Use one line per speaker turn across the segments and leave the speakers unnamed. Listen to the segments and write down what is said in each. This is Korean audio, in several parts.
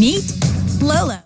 Meet Lolo.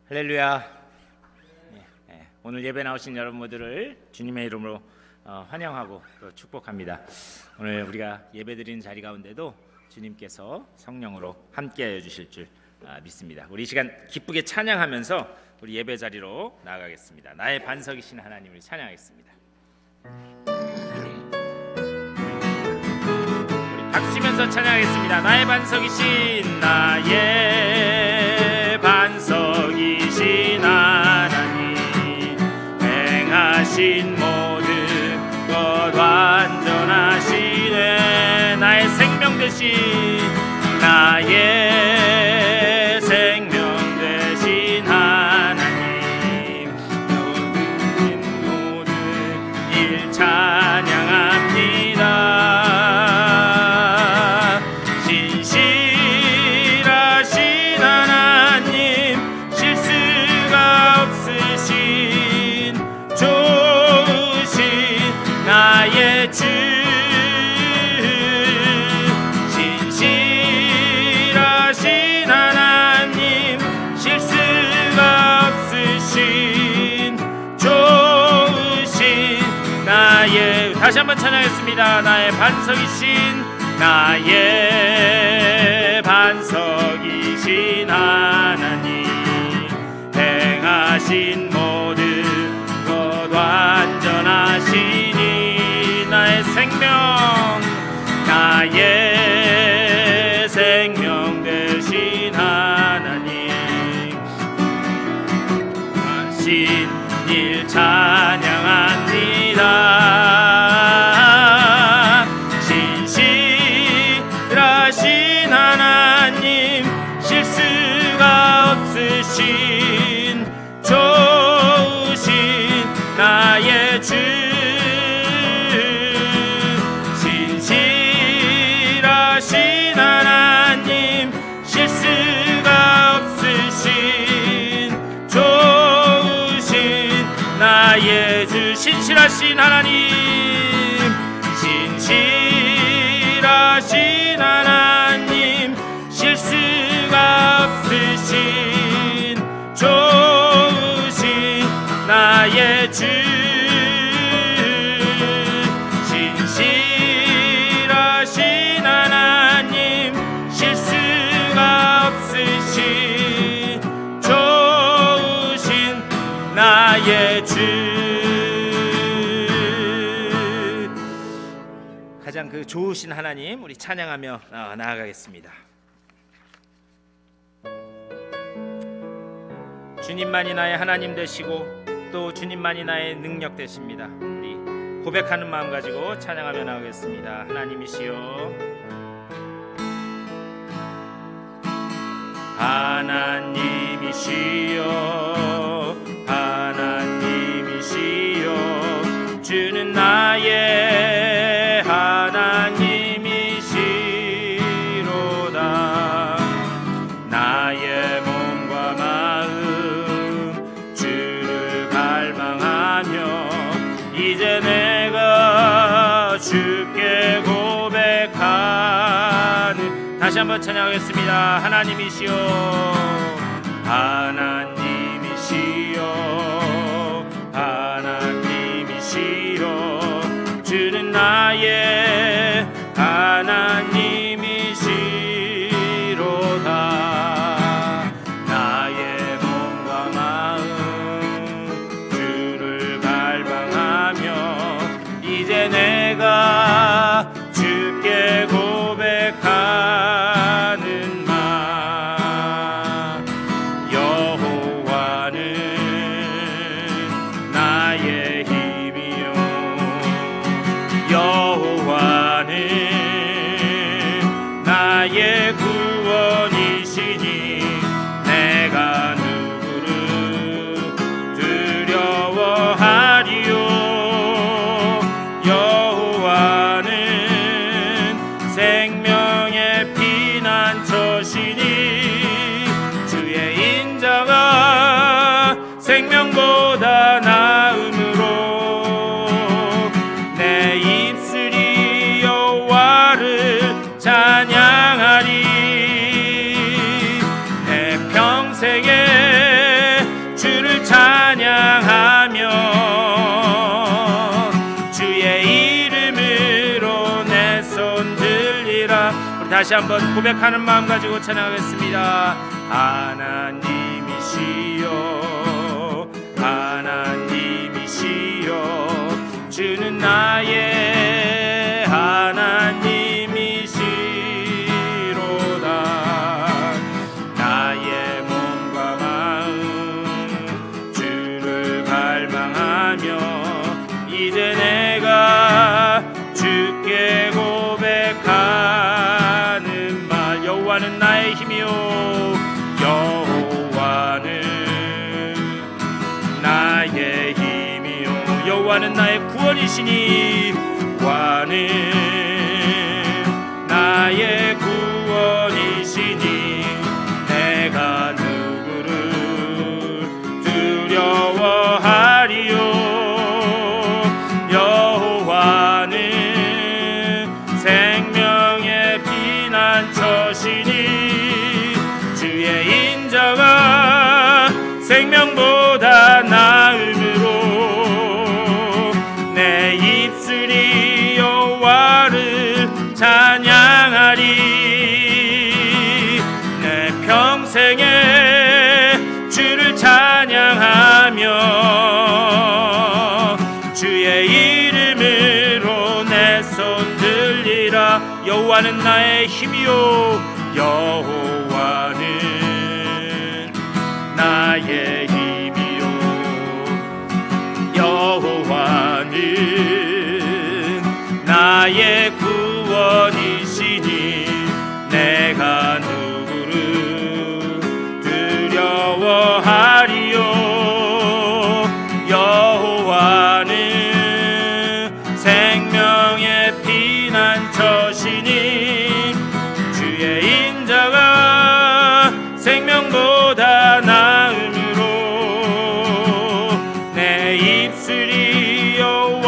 할렐루야. 오늘 예배 나오신 여러분들을 주님의 이름으로 환영하고 또 축복합니다. 오늘 우리가 예배드리는 자리 가운데도 주님께서 성령으로 함께하여 주실 줄 믿습니다. 우리 이 시간 기쁘게 찬양하면서 우리 예배 자리로 나아가겠습니다. 나의 반석이신 하나님을 찬양하겠습니다. 우리 박수면서 찬양하겠습니다. 나의 반석이신 나의 반석이신 하나님, 행하신 모든 것 완전하시네. 나의 생명 되신 나의 생명 되신 하나님, 모든 일 찬양합니다. 신실하신 하나님, 실수가 없으신 좋으신 나의 주, 신실하신 하나님, 실수가 없으신 좋으신 나의, 다시 한번 찬양했습니다. 나의 반석이신, 나의 반석이신 하나님, 행하신 모든 것 완전하시니. 나의 생명, 나의 생명 되신 하나님, 하신 일 찬양합니다. 신실하신 하나님, 실수가 없으신 좋으신 나의 주, 신실하신 신실하신 하나님, 신실하신 하나님, 실수가 없으신 좋으신 나의 주, 신실하신 하나님, 실수가 없으신 좋으신 나의 주. 가장 그 좋으신 하나님 우리 찬양하며 나아가겠습니다. 주님만이 나의 하나님 되시고 또 주님만이 나의 능력 되십니다. 우리 고백하는 마음 가지고 찬양하며 나가겠습니다. 하나님이시여, 하나님이시여, 하나님이시여, 주는 나의 하나님이시로다. 나의 몸과 마음 주를 갈망하며 이제 내가 주께 고백하는, 다시 한번 찬양하겠습니다. 하나님이시여, 하나님이시여, 하나님이시여, 주는 나의 하나님이시로다. 나의 몸과 마음 주를 갈망하며 이제 내가 주께 고백하는 말, 여호와는 나의 힘이요, 여호와는 나의 구원이시니 내가 누구를 두려워하리요. 여호와는 생명의 피난처시니 주의 인자가 생명보다 나음으로 내 입술이 여호와를 찬양하리. 내 평생에 주를 찬양하며 주의 이름으로 내 손 들리라. 우리 다시 한번 고백하는 마음 가지고 찬양하겠습니다. 하나님이시여, 하나님이시여, 주는 나의 하나님이시로다. 나의 몸과 마음 주를 갈망하며 이제 내가 주께 고백하는 말, 여호와는 나의 힘이요, 여호와는 나의 힘이요, 여호와는 나의 구원이시니, 여호와는 나의 구원이시니 내가 누구를 두려워하리요. 여호와는 생명의 피난처시니 주의 인자가 생명보다 나음으로 내 입술이 여호와를 찬양하리. 내 평생에 주를 찬양하며 주의 이름으로 내 손 들리라. 여호와는 나의 힘이요, 여호와는 나의 힘이요, 여호와는 나의 구원이시니 내가 누구를 두려워하리요. 여호와는 생명의 피난처시니 주의 인자가 생명보다 나음으로 내 입술이 여호와를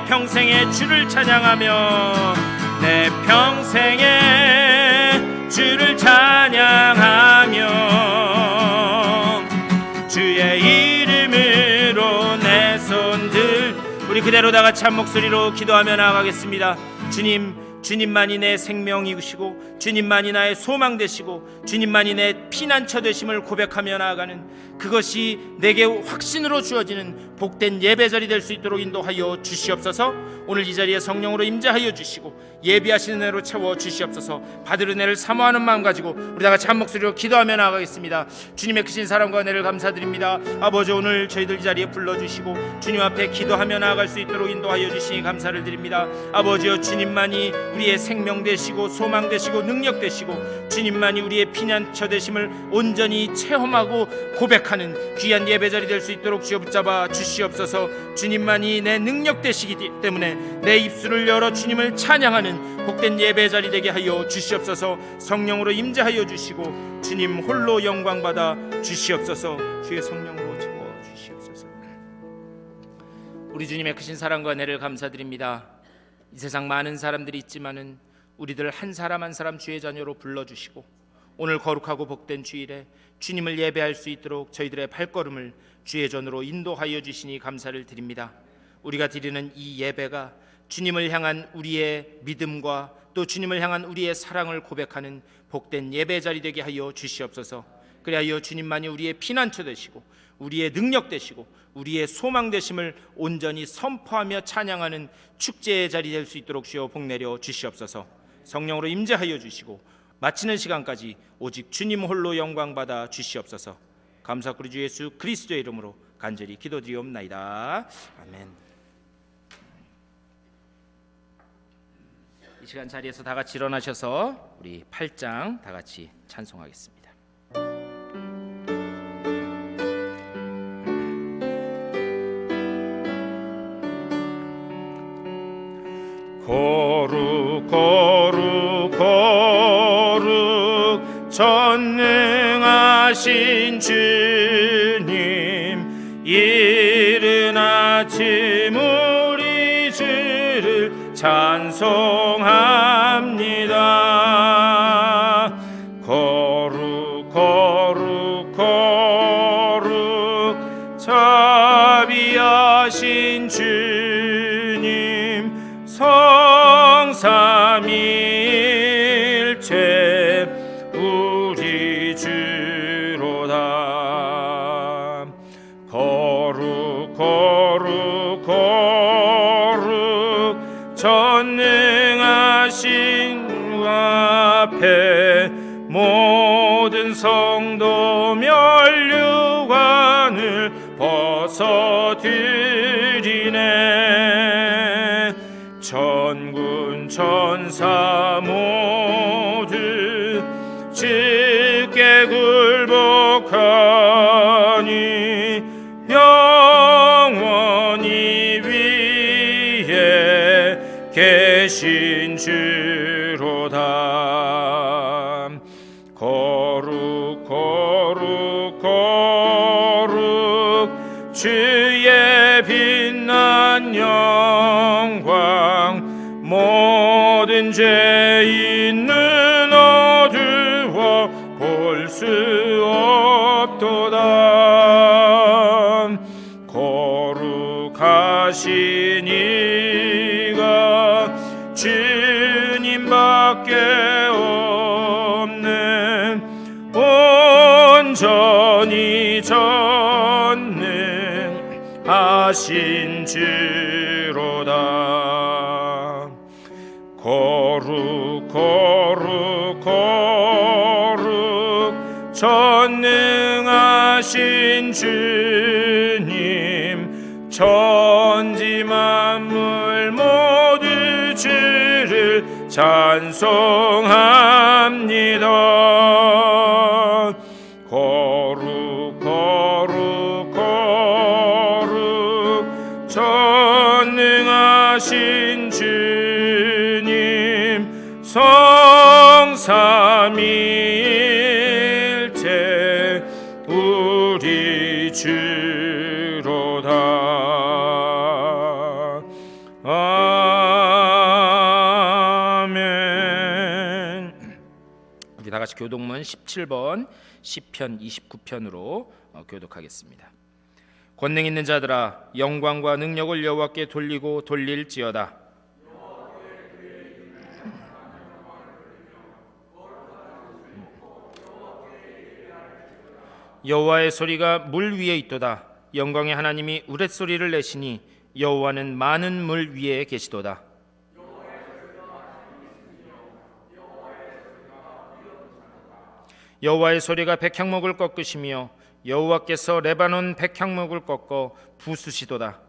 평생에 주를 찬양하며 내 평생에 주를 찬양하며 주의 이름으로 내 손들. 우리 그대로 다 같이 한 목소리로 기도하며 나아가겠습니다. 주님만이 내 생명이시고 주님만이 나의 소망 되시고 주님만이 내 피난처 되심을 고백하며 나아가는, 그것이 내게 확신으로 주어지는 복된 예배자리 될 수 있도록 인도하여 주시옵소서. 오늘 이 자리에 성령으로 임재하여 주시고 예비하시는 은혜로 채워 주시옵소서. 받을 은혜를 사모하는 마음 가지고 우리 다 같이 한 목소리로 기도하며 나아가겠습니다. 주님의 크신 사랑과 은혜를 감사드립니다. 아버지, 오늘 저희들 이 자리에 불러주시고 주님 앞에 기도하며 나아갈 수 있도록 인도하여 주시니 감사를 드립니다. 아버지여, 주님만이 우리의 생명 되시고 소망 되시고 능력 되시고 주님만이 우리의 피난처 되심을 온전히 체험하고 고백하는 귀한 예배자리 될 수 있도록 주여 붙잡아 주시옵소서. 주님만이 내 능력 되시기 때문에 내 입술을 열어 주님을 찬양하는 복된 예배자리 되게 하여 주시옵소서. 성령으로 임재하여 주시고 주님 홀로 영광 받아 주시옵소서. 주의 성령으로 채워 주시옵소서. 우리 주님의 크신 사랑과 은혜를 감사드립니다. 이 세상 많은 사람들이 있지만은 우리들 한 사람 한 사람 주의 자녀로 불러주시고 오늘 거룩하고 복된 주일에 주님을 예배할 수 있도록 저희들의 발걸음을 주의 전으로 인도하여 주시니 감사를 드립니다. 우리가 드리는 이 예배가 주님을 향한 우리의 믿음과 또 주님을 향한 우리의 사랑을 고백하는 복된 예배 자리 되게 하여 주시옵소서. 그리하여 주님만이 우리의 피난처 되시고 우리의 능력 되시고 우리의 소망 되심을 온전히 선포하며 찬양하는 축제의 자리 될 수 있도록 주여 복내려 주시옵소서. 성령으로 임재하여 주시고 마치는 시간까지 오직 주님 홀로 영광 받아 주시옵소서. 감사하고 우리 주 예수 그리스도의 이름으로 간절히 기도드리옵나이다. 아멘. 이 시간 자리에서 다 같이 일어나셔서 우리 8장 다 같이 찬송하겠습니다. 거룩 거룩 거룩 전능하신 주님, 이른 아침 우리 주를 찬송합니다. 거룩 거룩 거룩 자비하신 주님, 성삼일체 우리 주로다. 거룩 거룩 거룩 전능하신 앞에 모든 성도 면류관을 벗어드리네. 천군 천사 모두 주께 굴복하니 영원히 위에 계신 주로다. 거룩 거룩 거룩 주의 빛난 영광, 모든 죄 있는 어두워 볼 수 없도다. 거룩하신 이가 주님밖에 없는 온전히 전능하신 주로다. 거룩 거룩 거룩 전능하신 주님, 천지 만물 모두 주를 찬송합니다. 거룩 거룩 거룩 전능하신 주님, 성삼일체 우리 주로다. 같이 교독문 17번 시편 29편으로 교독하겠습니다. 권능 있는 자들아 영광과 능력을 여호와께 돌리고 돌릴지어다. 여호와의 소리가 물 위에 있도다. 영광의 하나님이 우렛소리를 내시니 여호와는 많은 물 위에 계시도다. 여호와의 소리가 백향목을 꺾으시며 여호와께서 레바논 백향목을 꺾어 부수시도다.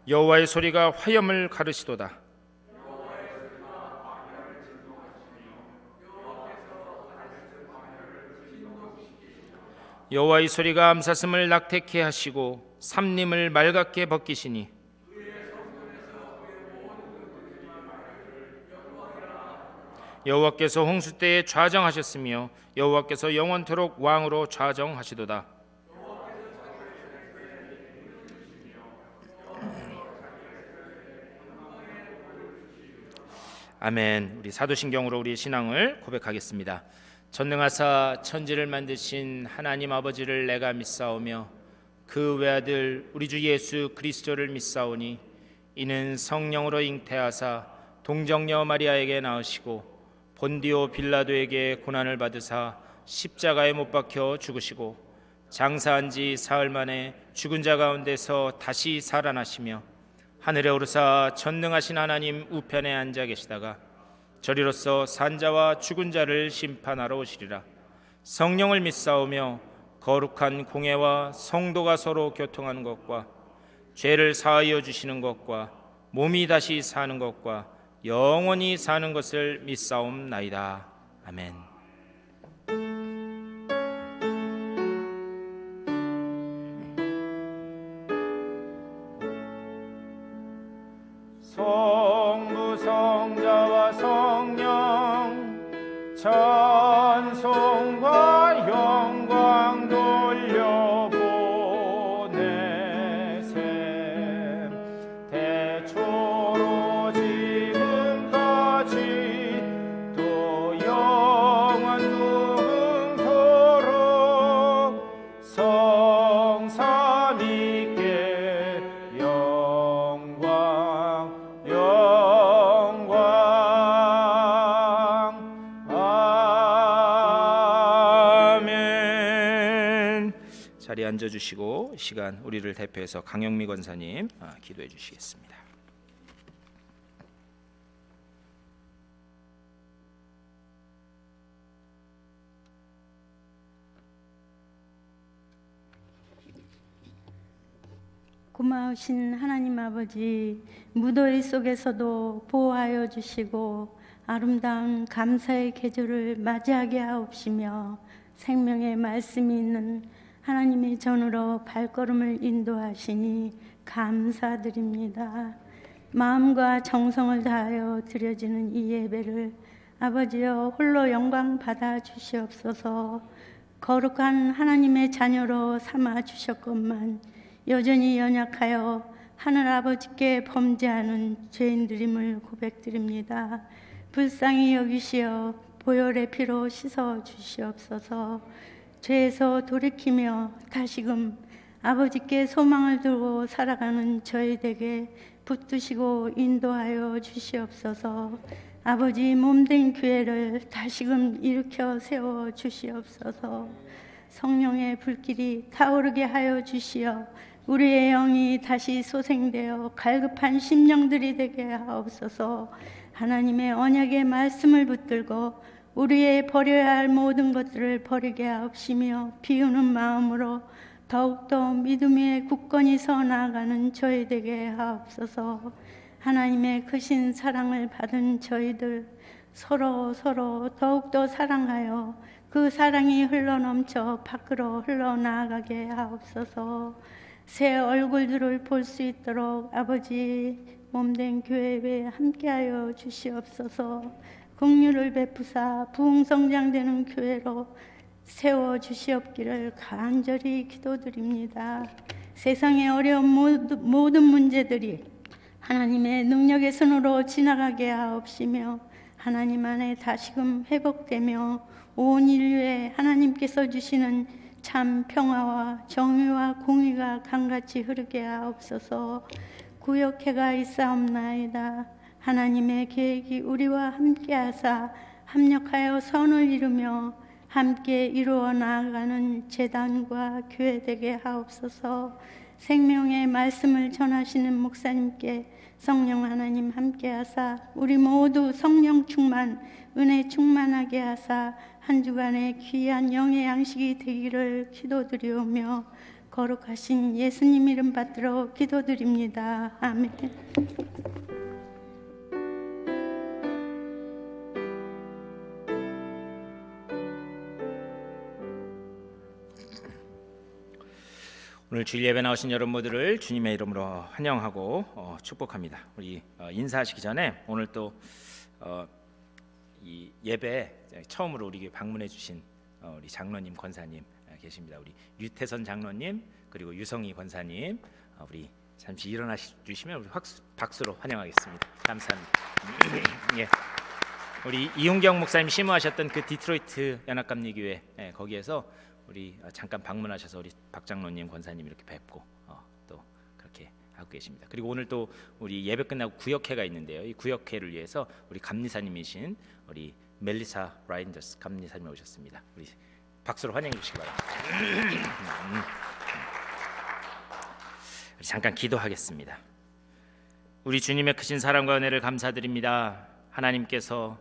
여호와의 소리가 화염을 가르시도다. 여호와의 소리가 암사슴을 낙태케 하시고 삼림을 맑게 벗기시니 여호와께서 홍수 때에 좌정하셨으며 여호와께서 영원토록 왕으로 좌정하시도다. 아멘. 우리 사도신경으로 우리 신앙을 고백하겠습니다. 전능하사 천지를 만드신 하나님 아버지를 내가 믿사오며 그 외아들 우리 주 예수 그리스도를 믿사오니 이는 성령으로 잉태하사 동정녀 마리아에게 낳으시고 본디오 빌라도에게 고난을 받으사 십자가에 못 박혀 죽으시고 장사한 지 사흘 만에 죽은 자 가운데서 다시 살아나시며 하늘에 오르사 전능하신 하나님 우편에 앉아 계시다가 저리로서 산자와 죽은 자를 심판하러 오시리라. 성령을 믿사오며 거룩한 공회와 성도가 서로 교통하는 것과 죄를 사하여 주시는 것과 몸이 다시 사는 것과 영원히 사는 것을 믿사옵나이다. 아멘. 성부 성자와 성령 찬송과 영광 돌려보내셈 대초로 지금까지 또 영원 무궁토록 성삼위께 영광 아멘. 자리에 앉아주시고 시간 우리를 대표해서 강영미 권사님 기도해 주시겠습니다.
고마우신 하나님 아버지, 무더위 속에서도 보호하여 주시고 아름다운 감사의 계절을 맞이하게 하옵시며 생명의 말씀이 있는 하나님의 전으로 발걸음을 인도하시니 감사드립니다. 마음과 정성을 다하여 드려지는 이 예배를 아버지여 홀로 영광 받아 주시옵소서. 거룩한 하나님의 자녀로 삼아 주셨건만 여전히 연약하여 하늘 아버지께 범죄하는 죄인들임을 고백드립니다. 불쌍히 여기시어 보혈의 피로 씻어 주시옵소서. 죄에서 돌이키며 다시금 아버지께 소망을 두고 살아가는 저희에게 붙드시고 인도하여 주시옵소서. 아버지 몸된 교회를 다시금 일으켜 세워 주시옵소서. 성령의 불길이 타오르게 하여 주시어 우리의 영이 다시 소생되어 갈급한 심령들이 되게 하옵소서. 하나님의 언약의 말씀을 붙들고 우리의 버려야 할 모든 것들을 버리게 하옵시며 비우는 마음으로 더욱더 믿음 위에 굳건히 서 나아가는 저희 되게 하옵소서. 하나님의 크신 사랑을 받은 저희들 서로 더욱더 사랑하여 그 사랑이 흘러넘쳐 밖으로 흘러나가게 하옵소서. 새 얼굴들을 볼 수 있도록 아버지 몸된 교회에 함께하여 주시옵소서. 긍휼을 베푸사 부흥성장되는 교회로 세워주시옵기를 간절히 기도드립니다. 세상의 어려운 모든 문제들이 하나님의 능력의 손으로 지나가게 하옵시며 하나님 안에 다시금 회복되며 온 인류에 하나님께서 주시는 참 평화와 정의와 공의가 강같이 흐르게 하옵소서. 구역회가 있사옵나이다. 하나님의 계획이 우리와 함께하사 합력하여 선을 이루며 함께 이루어 나아가는 제단과 교회 되게 하옵소서. 생명의 말씀을 전하시는 목사님께 성령 하나님 함께하사 우리 모두 성령 충만, 은혜 충만하게 하사 한 주간의 귀한 영의 양식이 되기를 기도드리오며 거룩하신 예수님 이름 받들어 기도드립니다. 아멘.
오늘 주일 예배 나오신 여러분들을 주님의 이름으로 환영하고 축복합니다. 우리 인사하시기 전에 오늘 또 이 예배 처음으로 우리 교회 방문해 주신 우리 장로님, 권사님 계십니다. 우리 류태선 장로님 그리고 유성희 권사님, 우리 잠시 일어나 주시면 우리 박수로 환영하겠습니다. 감사합니다. 예. 우리 이용경 목사님 심호하셨던 그 디트로이트 연합감리교회 거기에서 우리 잠깐 방문하셔서 우리 박 장로님, 권사님 이렇게 뵙고 또 그렇게 하고 계십니다. 그리고 오늘 또 우리 예배 끝나고 구역회가 있는데요. 이 구역회를 위해서 우리 감리사님이신 우리 멜리사 라인더스 감리사님 오셨습니다. 우리 박수로 환영해 주시기 바랍니다. 우리 잠깐 기도하겠습니다. 우리 주님의 크신 사랑과 은혜를 감사드립니다. 하나님께서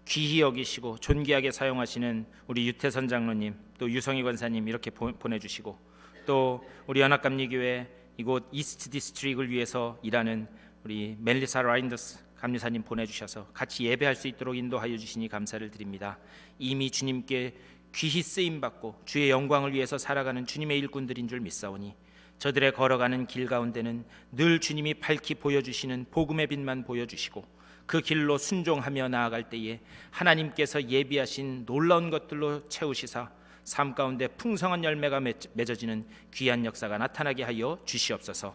귀히 여기시고 존귀하게 사용하시는 우리 유태선 장로님, 또 유성희 권사님 이렇게 보내주시고, 또 우리 연합감리교회 이곳 이스트 디스트릭을 위해서 일하는 우리 멜리사 라인더스 감리사님 보내주셔서 같이 예배할 수 있도록 인도하여 주시니 감사를 드립니다. 이미 주님께 귀히 쓰임받고 주의 영광을 위해서 살아가는 주님의 일꾼들인 줄 믿사오니 저들의 걸어가는 길 가운데는 늘 주님이 밝히 보여주시는 복음의 빛만 보여주시고 그 길로 순종하며 나아갈 때에 하나님께서 예비하신 놀라운 것들로 채우시사 삶 가운데 풍성한 열매가 맺어지는 귀한 역사가 나타나게 하여 주시옵소서.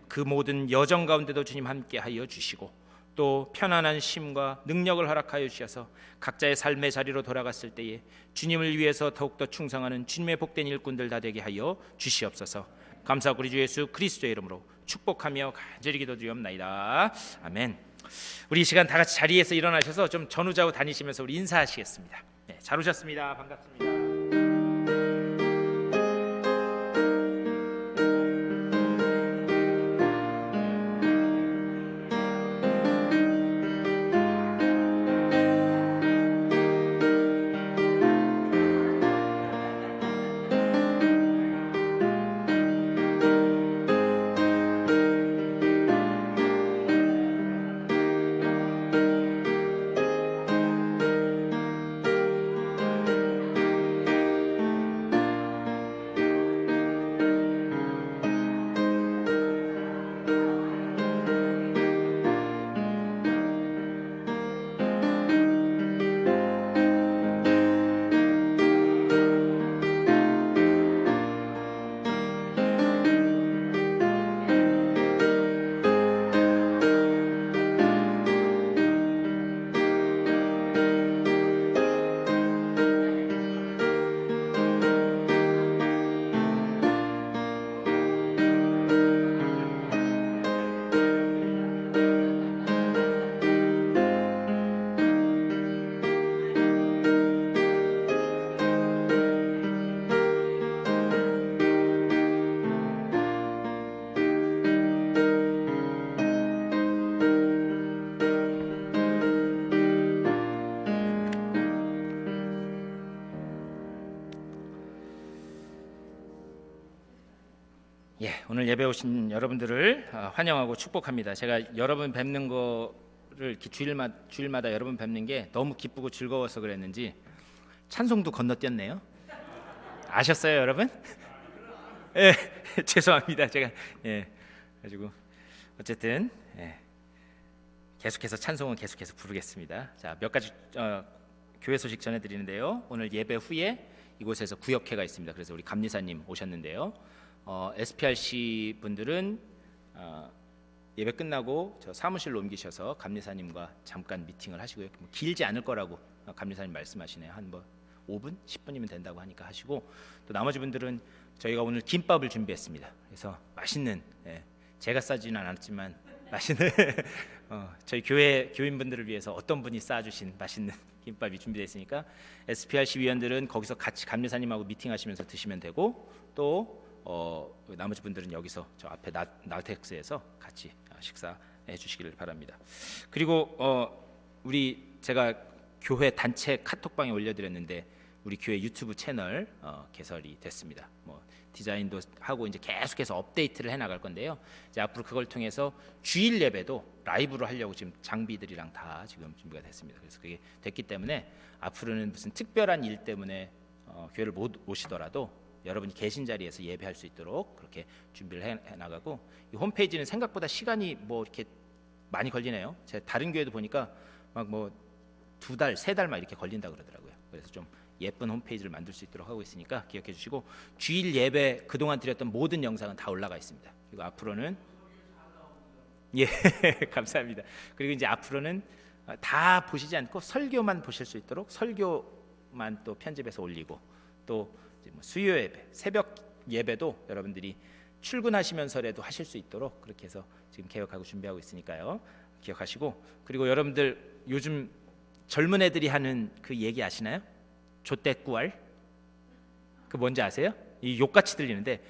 그 모든 여정 가운데도 주님 함께 하여 주시고, 또 편안한 쉼과 능력을 허락하여 주셔서 각자의 삶의 자리로 돌아갔을 때에 주님을 위해서 더욱더 충성하는 주님의 복된 일꾼들 다 되게 하여 주시옵소서. 감사하고 우리 주 예수 그리스도의 이름으로 축복하며 간절히 기도드리옵나이다. 아멘. 우리 이 시간 다 같이 자리에서 일어나셔서 좀 전후좌우 다니시면서 우리 인사하시겠습니다. 네, 잘 오셨습니다. 반갑습니다. 오늘 예배 오신 여러분들을 환영하고 축복합니다. 제가 여러분 뵙는 거를 이렇게 주일마다 여러분 뵙는 게 너무 기쁘고 즐거워서 그랬는지 찬송도 건너뛰었네요. 아셨어요, 여러분? 예, 죄송합니다. 제가 가지고 어쨌든 계속해서 찬송은 계속해서 부르겠습니다. 자, 몇 가지 교회 소식 전해드리는데요. 오늘 예배 후에 이곳에서 구역회가 있습니다. 그래서 우리 감리사님 오셨는데요. SPRC 분들은 예배 끝나고 저 사무실로 옮기셔서 감리사님과 잠깐 미팅을 하시고요. 뭐 길지 않을 거라고 감리사님 말씀하시네요. 한 뭐 5분, 10분이면 된다고 하니까 하시고, 또 나머지 분들은 저희가 오늘 김밥을 준비했습니다. 그래서 맛있는, 제가 싸지는 않았지만 맛있는 저희 교회 교인분들을 위해서 어떤 분이 싸주신 맛있는 김밥이 준비되어 있으니까 SPRC 위원들은 거기서 같이 감리사님하고 미팅하시면서 드시면 되고, 또 나머지 분들은 여기서 저 앞에 나우텍스에서 같이 식사해 주시기를 바랍니다. 그리고 제가 교회 단체 카톡방에 올려드렸는데 우리 교회 유튜브 채널 개설이 됐습니다. 뭐 디자인도 하고 이제 계속해서 업데이트를 해나갈 건데요. 이제 앞으로 그걸 통해서 주일 예배도 라이브로 하려고 지금 장비들이랑 다 지금 준비가 됐습니다. 그래서 그게 됐기 때문에 앞으로는 무슨 특별한 일 때문에 교회를 못 오시더라도 여러분이 계신 자리에서 예배할 수 있도록 그렇게 준비를 해나가고, 이 홈페이지는 생각보다 시간이 뭐 이렇게 많이 걸리네요. 제가 다른 교회도 보니까 막 뭐 2달, 3달 막 이렇게 걸린다 그러더라고요. 그래서 좀 예쁜 홈페이지를 만들 수 있도록 하고 있으니까 기억해 주시고, 주일 예배 그동안 드렸던 모든 영상은 다 올라가 있습니다. 그리고 앞으로는 감사합니다. 그리고 이제 앞으로는 다 보시지 않고 설교만 보실 수 있도록 설교만 또 편집해서 올리고, 또 이제 뭐 수요 예배, 새벽 예배도 여러분들이 출근하시면서라도 하실 수 있도록 그렇게 해서 지금 계획하고 준비하고 있으니까요. 기억하시고, 그리고 여러분들 요즘 젊은 애들이 하는 그 얘기 아시나요? 좆대꾸알, 그 뭔지 아세요? 이 욕같이 들리는데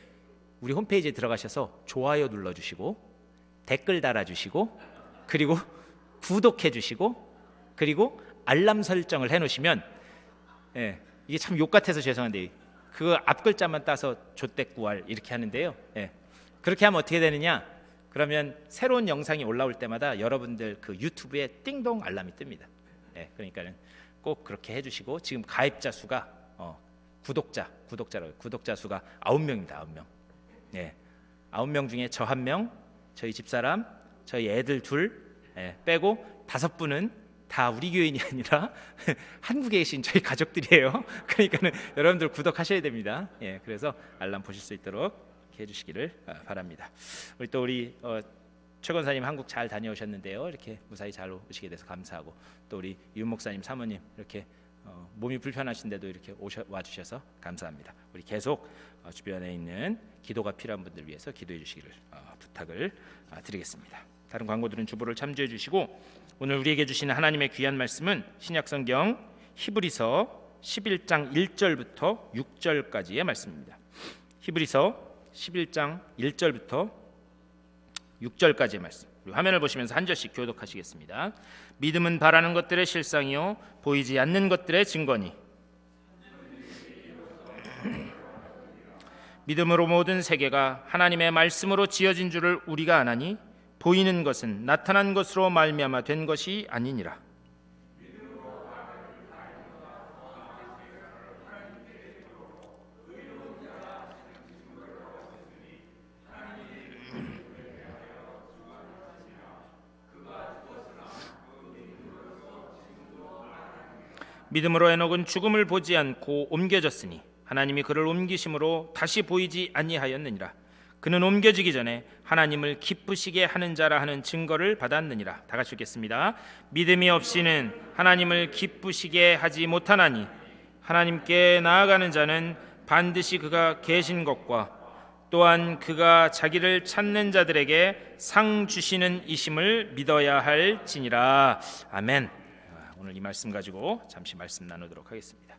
우리 홈페이지에 들어가셔서 좋아요 눌러주시고 댓글 달아주시고 그리고 구독해주시고 그리고 알람 설정을 해놓으시면, 이게 참 욕같아서 죄송한데 그 앞 글자만 따서 좆대꾸알 이렇게 하는데요. 그렇게 하면 어떻게 되느냐? 그러면 새로운 영상이 올라올 때마다 여러분들 그 유튜브에 띵동 알람이 뜹니다. 그러니까는 꼭 그렇게 해주시고, 지금 가입자 수가 구독자 수가 9명입니다. 9명. 9명 중에 저 1명, 저희 집사람, 저희 애들 2 빼고 5분은 다 우리 교인이 아니라 한국에 계신 저희 가족들이에요. 그러니까는 여러분들 구독하셔야 됩니다. 그래서 알람 보실 수 있도록 해주시기를 바랍니다. 우리 최 권사님 한국 잘 다녀오셨는데요. 이렇게 무사히 잘 오시게 돼서 감사하고, 또 우리 윤 목사님, 사모님 이렇게 몸이 불편하신데도 이렇게 와주셔서 감사합니다. 우리 계속 주변에 있는 기도가 필요한 분들 위해서 기도해 주시기를 부탁을 드리겠습니다. 다른 광고들은 주보를 참조해 주시고, 오늘 우리에게 주시는 하나님의 귀한 말씀은 신약성경 히브리서 11장 1절부터 6절까지의 말씀입니다. 히브리서 11장 1절부터 6절까지의 말씀, 화면을 보시면서 한 절씩 교독하시겠습니다. 믿음은 바라는 것들의 실상이요 보이지 않는 것들의 증거니, 믿음으로 모든 세계가 하나님의 말씀으로 지어진 줄을 우리가 아나니 보이는 것은 나타난 것으로 말미암아 된 것이 아니니라. 믿음으로 에녹은 죽음을 보지 않고 옮겨졌으니 하나님이 그를 옮기심으로 다시 보이지 아니하였느니라. 그는 옮겨지기 전에 하나님을 기쁘시게 하는 자라 하는 증거를 받았느니라. 다 같이 읽겠습니다. 믿음이 없이는 하나님을 기쁘시게 하지 못하나니 하나님께 나아가는 자는 반드시 그가 계신 것과 또한 그가 자기를 찾는 자들에게 상 주시는 이심을 믿어야 할지니라. 아멘. 오늘 이 말씀 가지고 잠시 말씀 나누도록 하겠습니다.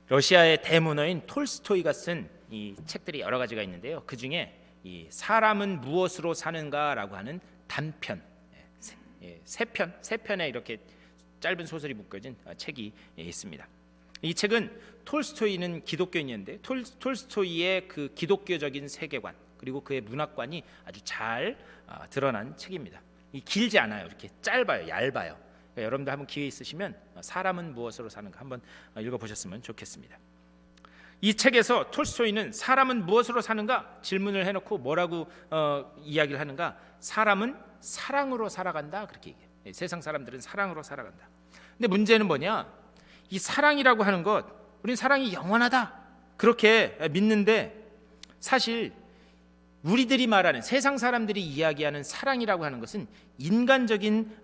러시아의 대문어인 톨스토이가 쓴 이 책들이 여러 가지가 있는데요. 그 중에 이 사람은 무엇으로 사는가라고 하는 단편, 세 편의 이렇게 짧은 소설이 묶여진 책이 있습니다. 이 책은 톨스토이는 기독교인이었는데 톨스토이의 그 기독교적인 세계관 그리고 그의 문학관이 아주 잘 드러난 책입니다. 이 길지 않아요. 이렇게 짧아요, 얇아요. 그러니까 여러분들 한번 기회 있으시면 사람은 무엇으로 사는가 한번 읽어보셨으면 좋겠습니다. 이 책에서 톨스토이는 사람은 무엇으로 사는가 질문을 해놓고 뭐라고 이야기를 하는가? 사람은 사랑으로 살아간다, 그렇게 얘기해요. 세상 사람들은 사랑으로 살아간다. 근데 문제는 뭐냐? 이 사랑이라고 하는 것, 우린 사랑이 영원하다 그렇게 믿는데 사실 우리들이 말하는 세상 사람들이 이야기하는 사랑이라고 하는 것은 인간적인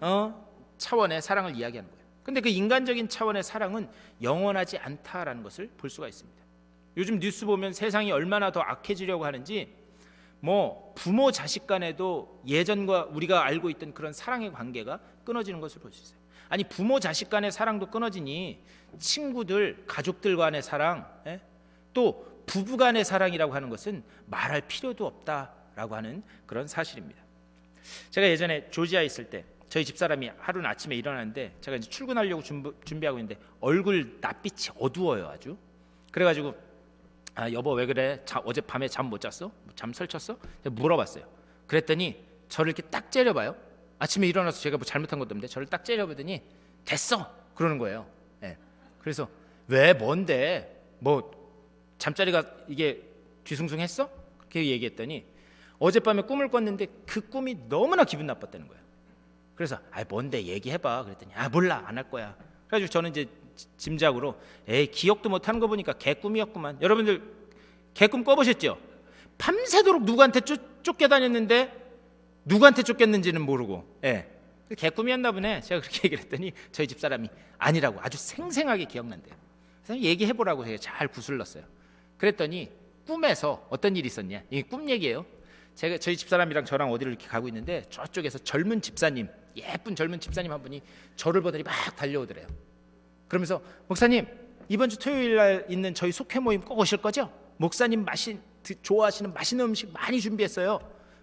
차원의 사랑을 이야기하는 거예요. 근데 그 인간적인 차원의 사랑은 영원하지 않다라는 것을 볼 수가 있습니다. 요즘 뉴스 보면 세상이 얼마나 더 악해지려고 하는지, 뭐 부모 자식 간에도 예전과 우리가 알고 있던 그런 사랑의 관계가 끊어지는 것을 볼 수 있어요. 아니, 부모 자식 간의 사랑도 끊어지니 친구들, 가족들 간의 사랑, 또 부부 간의 사랑이라고 하는 것은 말할 필요도 없다라고 하는 그런 사실입니다. 제가 예전에 조지아에 있을 때 저희 집사람이 하루는 아침에 일어났는데, 제가 이제 출근하려고 준비하고 있는데 얼굴 낯빛이 어두워요, 아주. 그래가지고 여보 왜 그래? 어젯밤에 잠 못 잤어? 잠 설쳤어? 제가 물어봤어요. 그랬더니 저를 이렇게 딱 째려봐요. 아침에 일어나서 제가 뭐 잘못한 것도 없는데 저를 딱 째려보더니 됐어! 그러는 거예요. 그래서 왜 뭔데? 뭐 잠자리가 이게 뒤숭숭했어? 그렇게 얘기했더니 어젯밤에 꿈을 꿨는데 그 꿈이 너무나 기분 나빴다는 거예요. 그래서 뭔데 얘기해봐 그랬더니 몰라 안 할 거야. 그래가지고 저는 이제 짐작으로 기억도 못하는 거 보니까 개꿈이었구만. 여러분들 개꿈 꿔보셨죠? 밤새도록 누구한테 쫓겨다녔는데 누구한테 쫓겼는지는 모르고 개꿈이었나 보네. 제가 그렇게 얘기를 했더니 저희 집사람이 아니라고 아주 생생하게 기억난대요. 그래서 얘기해보라고 제가 잘 구슬렀어요. 그랬더니 꿈에서 어떤 일이 있었냐, 이게 꿈 얘기예요. 저희 집사람이랑 저랑 어디를 이렇게 가고 있는데 저쪽에서 젊은 집사님, 예쁜 젊은 집사님 한 분이 저를 보더니 막 달려오더래요. 그러면서 목사님 이번 주 토요일 날 있는 저희 속회 모임 꼭 오실 거죠? 목사님 좋아하시는 맛있는 음식 많이 준비했어요.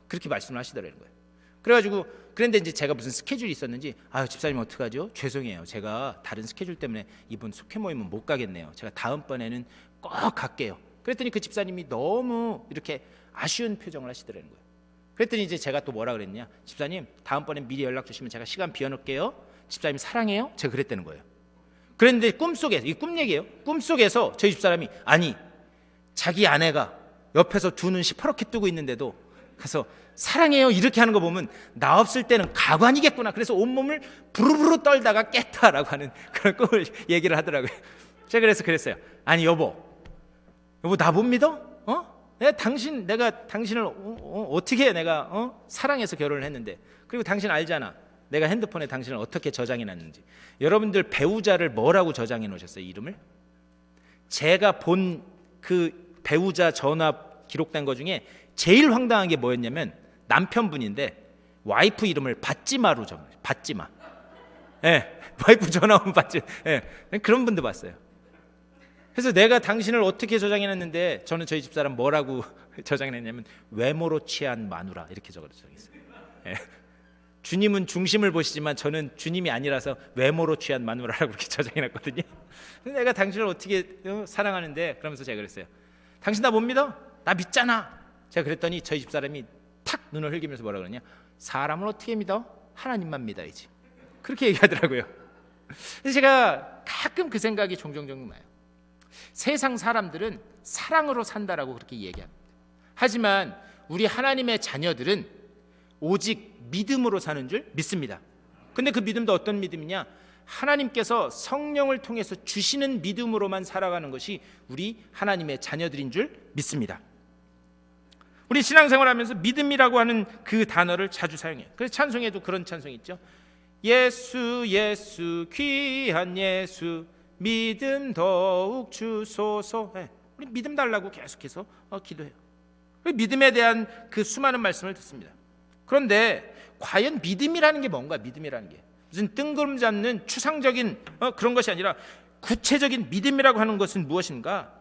그렇게 말씀을 하시더라는 거예요. 그래가지고 그런데 이제 제가 무슨 스케줄이 있었는지 집사님 어떡하죠? 죄송해요. 제가 다른 스케줄 때문에 이번 속회 모임은 못 가겠네요. 제가 다음번에는 꼭 갈게요. 그랬더니 그 집사님이 너무 이렇게 아쉬운 표정을 하시더라는 거예요. 그랬더니 이제 제가 또 뭐라 그랬냐, 집사님 다음번엔 미리 연락 주시면 제가 시간 비워놓을게요. 집사님 사랑해요? 제가 그랬다는 거예요. 그런데 꿈속에서, 이 꿈 얘기예요. 꿈속에서 저희 집사람이 자기 아내가 옆에서 두 눈 시퍼렇게 뜨고 있는데도 그래서 사랑해요 이렇게 하는 거 보면 나 없을 때는 가관이겠구나. 그래서 온몸을 부르부르 떨다가 깼다라고 하는 그런 꿈을 얘기를 하더라고요. 제가 그래서 그랬어요. 여보 나 못 믿어? 내가 당신을 어떻게 내가 사랑해서 결혼을 했는데, 그리고 당신 알잖아 내가 핸드폰에 당신을 어떻게 저장해 놨는지. 여러분들 배우자를 뭐라고 저장해 놓으셨어요? 이름을? 제가 본 그 배우자 전화 기록된 거 중에 제일 황당한 게 뭐였냐면 남편분인데 와이프 이름을 받지마로 적어요. 받지마. 와이프 전화 오면 받지. 그런 분도 봤어요. 그래서 내가 당신을 어떻게 저장해놨는데, 저는 저희 집사람 뭐라고 저장해놨냐면 외모로 취한 마누라 이렇게 저장했어요. 주님은 중심을 보시지만 저는 주님이 아니라서 외모로 취한 마누라라고 그렇게 저장해놨거든요. 내가 당신을 어떻게 사랑하는데, 그러면서 제가 그랬어요. 당신 나 못 믿어? 나 믿잖아. 제가 그랬더니 저희 집사람이 탁 눈을 흘기면서 뭐라 그러냐, 사람을 어떻게 믿어? 하나님만 믿어야지. 그렇게 얘기하더라고요. 그래서 제가 가끔 그 생각이 종종 나요. 세상 사람들은 사랑으로 산다라고 그렇게 얘기합니다. 하지만 우리 하나님의 자녀들은 오직 믿음으로 사는 줄 믿습니다. 근데 그 믿음도 어떤 믿음이냐, 하나님께서 성령을 통해서 주시는 믿음으로만 살아가는 것이 우리 하나님의 자녀들인 줄 믿습니다. 우리 신앙생활하면서 믿음이라고 하는 그 단어를 자주 사용해요. 그래서 찬송에도 그런 찬송이 있죠. 예수 예수 귀한 예수 믿음 더욱 주소서. 우리 믿음 달라고 계속해서 기도해요. 믿음에 대한 그 수많은 말씀을 듣습니다. 그런데 과연 믿음이라는 게 뭔가? 믿음이라는 게 무슨 뜬구름 잡는 추상적인 그런 것이 아니라 구체적인 믿음이라고 하는 것은 무엇인가?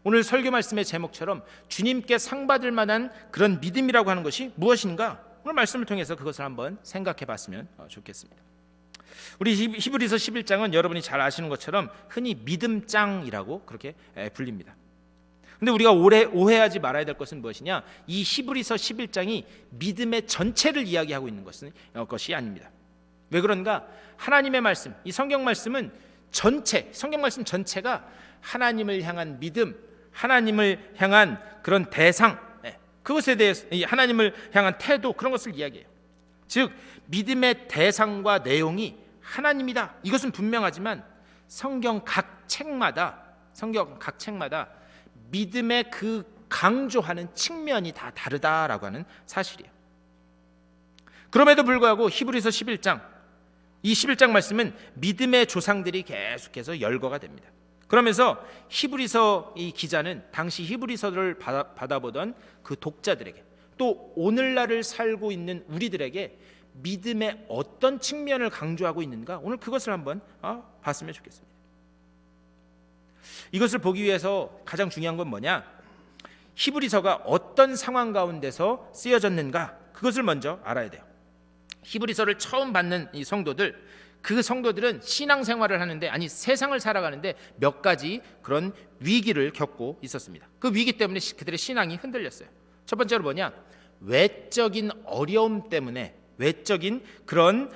오늘 설교 말씀의 제목처럼 주님께 상 받을 만한 그런 믿음이라고 하는 것이 무엇인가? 오늘 말씀을 통해서 그것을 한번 생각해 봤으면 좋겠습니다. 우리 히브리서 11장은 여러분이 잘 아시는 것처럼 흔히 믿음장이라고 그렇게 불립니다. 근데 우리가 오해하지 말아야 될 것은 무엇이냐? 이 히브리서 11장이 믿음의 전체를 이야기하고 있는 것이 아닙니다. 왜 그런가? 하나님의 말씀, 이 성경 말씀은 성경 말씀 전체가 하나님을 향한 믿음, 하나님을 향한 그런 대상, 그것에 대해서 하나님을 향한 태도, 그런 것을 이야기해요. 즉 믿음의 대상과 내용이 하나님이다, 이것은 분명하지만 성경 각 책마다 믿음의 그
강조하는 측면이 다 다르다라고 하는 사실이에요. 그럼에도 불구하고 히브리서 11장, 이 11장 말씀은 믿음의 조상들이 계속해서 열거가 됩니다. 그러면서 히브리서 이 기자는 당시 히브리서를 받아보던 그 독자들에게, 또 오늘날을 살고 있는 우리들에게 믿음의 어떤 측면을 강조하고 있는가, 오늘 그것을 한번 봤으면 좋겠습니다. 이것을 보기 위해서 가장 중요한 건 뭐냐? 히브리서가 어떤 상황 가운데서 쓰여졌는가, 그것을 먼저 알아야 돼요. 히브리서를 처음 받는 이 성도들, 그 성도들은 신앙생활을 하는데, 아니 세상을 살아가는데 몇 가지 그런 위기를 겪고 있었습니다. 그 위기 때문에 그들의 신앙이 흔들렸어요. 첫 번째로 뭐냐? 외적인 어려움 때문에, 외적인 그런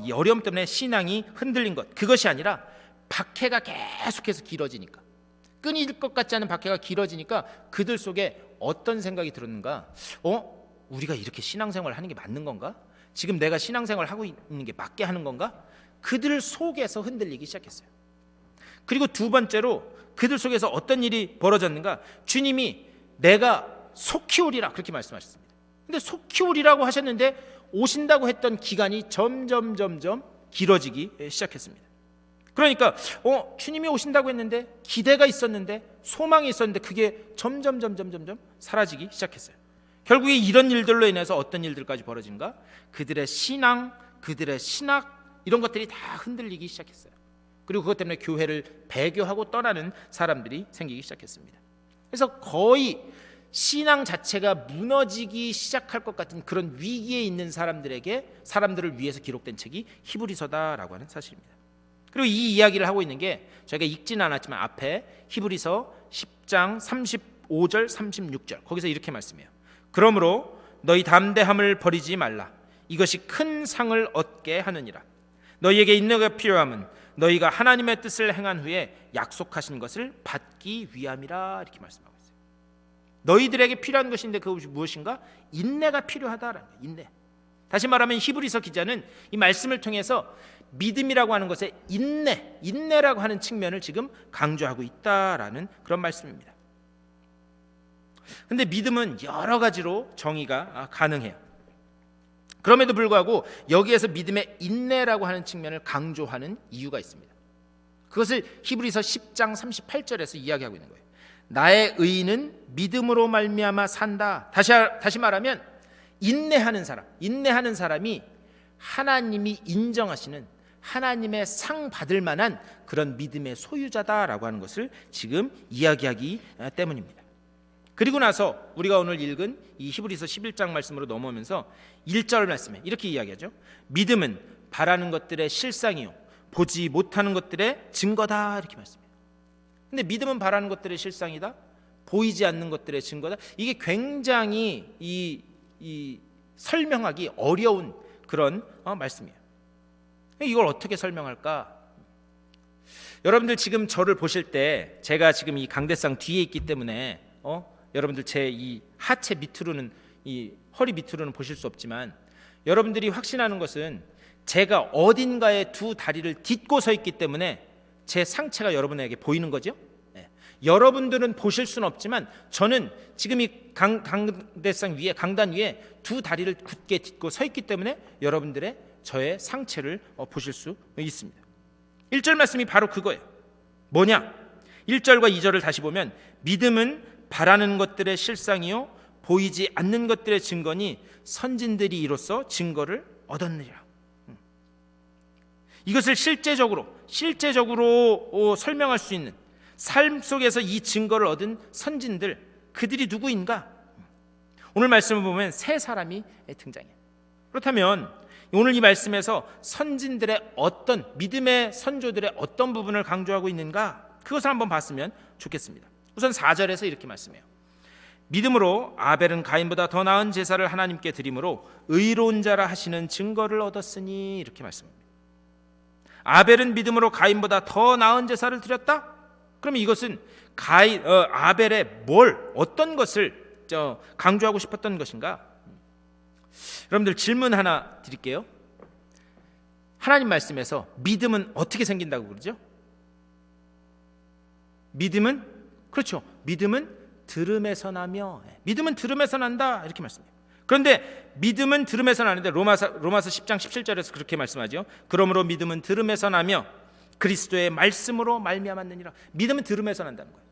이 어려움 때문에 신앙이 흔들린 것, 그것이 아니라 박해가 계속해서 길어지니까, 끊일 것 같지 않은 박해가 길어지니까 그들 속에 어떤 생각이 들었는가? 우리가 이렇게 신앙생활을 하는 게 맞는 건가? 지금 내가 신앙생활을 하고 있는 게 맞게 하는 건가? 그들 속에서 흔들리기 시작했어요. 그리고 두 번째로 그들 속에서 어떤 일이 벌어졌는가? 주님이 내가 속히 오리라 그렇게 말씀하셨습니다. 근데 속히 오리라고 하셨는데 오신다고 했던 기간이 점점 길어지기 시작했습니다. 그러니까 주님이 오신다고 했는데, 기대가 있었는데, 소망이 있었는데, 그게 점점 사라지기 시작했어요. 결국에 이런 일들로 인해서 어떤 일들까지 벌어진가? 그들의 신앙, 그들의 신학, 이런 것들이 다 흔들리기 시작했어요. 그리고 그것 때문에 교회를 배교하고 떠나는 사람들이 생기기 시작했습니다. 그래서 거의 신앙 자체가 무너지기 시작할 것 같은 그런 위기에 있는 사람들을 위해서 기록된 책이 히브리서다라고 하는 사실입니다. 그리고 이 이야기를 하고 있는 게 저희가 읽지는 않았지만 앞에 히브리서 10장 35절 36절 거기서 이렇게 말씀해요. 그러므로 너희 담대함을 버리지 말라. 이것이 큰 상을 얻게 하느니라. 너희에게 인내가 필요함은 너희가 하나님의 뜻을 행한 후에 약속하신 것을 받기 위함이라. 이렇게 말씀하고 있어요. 너희들에게 필요한 것인데 그것이 무엇인가? 인내가 필요하다라는 거예요. 인내. 다시 말하면 히브리서 기자는 이 말씀을 통해서 믿음이라고 하는 것에 인내라고 하는 측면을 지금 강조하고 있다라는 그런 말씀입니다. 근데 믿음은 여러 가지로 정의가 가능해요. 그럼에도 불구하고 여기에서 믿음의 인내라고 하는 측면을 강조하는 이유가 있습니다. 그것을 히브리서 10장 38절에서 이야기하고 있는 거예요. 나의 의인은 믿음으로 말미암아 산다. 다시 말하면 인내하는 사람이 하나님이 인정하시는, 하나님의 상 받을 만한 그런 믿음의 소유자다라고 하는 것을 지금 이야기하기 때문입니다. 그리고 나서 우리가 오늘 읽은 이 히브리서 11장 말씀으로 넘어오면서 1절 말씀에 이렇게 이야기하죠. 믿음은 바라는 것들의 실상이요 보지 못하는 것들의 증거다. 이렇게 말씀해요. 근데 믿음은 바라는 것들의 실상이다, 보이지 않는 것들의 증거다. 이게 굉장히 이 설명하기 어려운 그런 말씀이에요. 이걸 어떻게 설명할까? 여러분들 지금 저를 보실 때 제가 지금 이 강대상 뒤에 있기 때문에 여러분들 제 이 하체 밑으로는, 이 허리 밑으로는 보실 수 없지만, 여러분들이 확신하는 것은 제가 어딘가에 두 다리를 딛고 서 있기 때문에 제 상체가 여러분에게 보이는 거죠. 여러분들은 보실 수는 없지만 저는 지금 이 강대상 위에, 강단 위에 두 다리를 굳게 딛고 서 있기 때문에 여러분들의 저의 상체를 보실 수 있습니다. 1절 말씀이 바로 그거예요. 뭐냐? 1절과 2절을 다시 보면 믿음은 바라는 것들의 실상이요 보이지 않는 것들의 증거니 선진들이 이로써 증거를 얻었느니라. 이것을 실제적으로 설명할 수 있는, 삶 속에서 이 증거를 얻은 선진들, 그들이 누구인가? 오늘 말씀을 보면 세 사람이 등장해요. 그렇다면 오늘 이 말씀에서 선진들의 어떤, 믿음의 선조들의 어떤 부분을 강조하고 있는가? 그것을 한번 봤으면 좋겠습니다. 우선 4절에서 이렇게 말씀해요. 믿음으로 아벨은 가인보다 더 나은 제사를 하나님께 드림으로 의로운 자라 하시는 증거를 얻었으니. 이렇게 말씀합니다. 아벨은 믿음으로 가인보다 더 나은 제사를 드렸다? 그러면 이것은 아벨의 어떤 것을 강조하고 싶었던 것인가? 여러분들 질문 하나 드릴게요. 하나님 말씀에서 믿음은 어떻게 생긴다고 그러죠? 믿음은 들음에서 나며, 믿음은 들음에서 난다 이렇게 말씀해요. 그런데 믿음은 들음에서 나는데 로마서 10장 17절에서 그렇게 말씀하죠. 그러므로 믿음은 들음에서 나며 그리스도의 말씀으로 말미암았느니라. 믿음은 들음에서 난다는 거예요.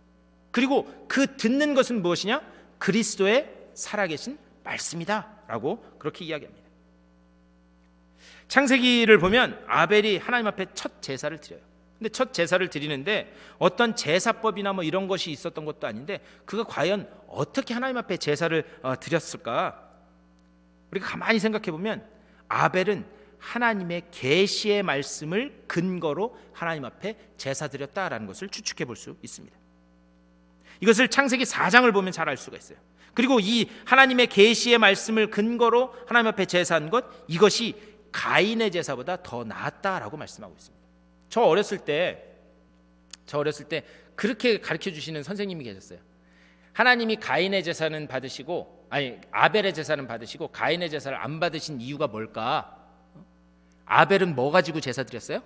그리고 그 듣는 것은 무엇이냐? 그리스도의 살아계신 말씀이다라고 그렇게 이야기합니다. 창세기를 보면 아벨이 하나님 앞에 첫 제사를 드려요. 근데 첫 제사를 드리는데 어떤 제사법이나 뭐 이런 것이 있었던 것도 아닌데 그가 과연 어떻게 하나님 앞에 제사를 드렸을까? 우리가 가만히 생각해 보면 아벨은 하나님의 계시의 말씀을 근거로 하나님 앞에 제사 드렸다라는 것을 추측해 볼 수 있습니다. 이것을 창세기 4장을 보면 잘 알 수가 있어요. 그리고 이 하나님의 계시의 말씀을 근거로 하나님 앞에 제사한 것, 이것이 가인의 제사보다 더 나았다라고 말씀하고 있습니다. 저 어렸을 때 그렇게 가르쳐 주시는 선생님이 계셨어요. 하나님이 가인의 제사는 받으시고, 아벨의 제사는 받으시고 가인의 제사를 안 받으신 이유가 뭘까? 아벨은 뭐 가지고 제사 드렸어요?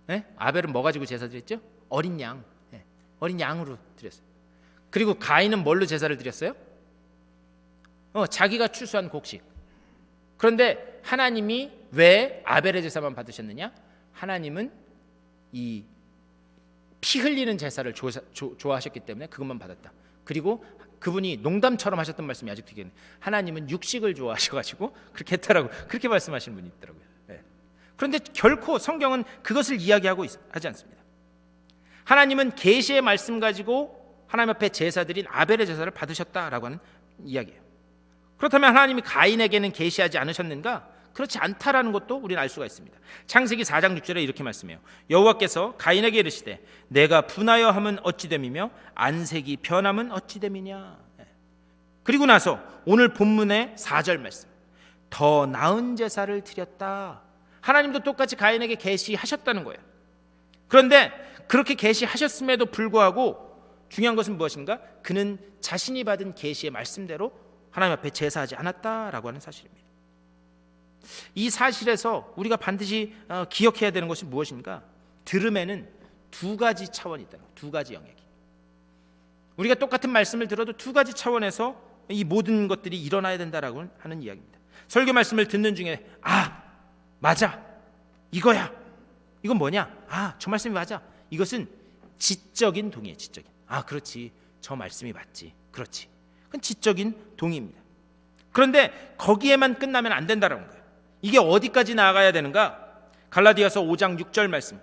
네? 아벨은 뭐 가지고 제사 드렸죠? 어린 양. 네. 어린 양으로 드렸어요. 그리고 가인은 뭘로 제사를 드렸어요? 자기가 추수한 곡식. 그런데 하나님이 왜 아벨의 제사만 받으셨느냐? 하나님은 이 피 흘리는 제사를 좋아하셨기 때문에 그것만 받았다. 그리고 그분이 농담처럼 하셨던 말씀이 아직도 기억나요. 하나님은 육식을 좋아하셔가지고 그렇게 했다라고 그렇게 말씀하시는 분이 있더라고요. 네. 그런데 결코 성경은 그것을 이야기하고 하지 않습니다. 하나님은 계시의 말씀 가지고 하나님 앞에 제사 드린 아벨의 제사를 받으셨다라고 하는 이야기예요. 그렇다면 하나님이 가인에게는 계시하지 않으셨는가? 그렇지 않다라는 것도 우리는 알 수가 있습니다. 창세기 4장 6절에 이렇게 말씀해요. 여호와께서 가인에게 이르시되 내가 분하여 함은 어찌 됨이며 안색이 변함은 어찌 됨이냐. 그리고 나서 오늘 본문의 4절 말씀, 더 나은 제사를 드렸다. 하나님도 똑같이 가인에게 계시하셨다는 거예요. 그런데 그렇게 계시하셨음에도 불구하고 중요한 것은 무엇인가? 그는 자신이 받은 계시의 말씀대로 하나님 앞에 제사하지 않았다라고 하는 사실입니다. 이 사실에서 우리가 반드시 기억해야 되는 것이 무엇인가? 들음에는 두 가지 차원이 있다는 거예요. 두 가지 영역이. 우리가 똑같은 말씀을 들어도 두 가지 차원에서 이 모든 것들이 일어나야 된다라고 하는 이야기입니다. 설교 말씀을 듣는 중에 맞아, 이거야, 이건 뭐냐? 저 말씀이 맞아. 이것은 지적인 동의예요. 지적인. 그렇지, 저 말씀이 맞지. 그렇지. 그건 지적인 동의입니다. 그런데 거기에만 끝나면 안 된다는 거예요. 이게 어디까지 나아가야 되는가? 갈라디아서 5장 6절 말씀,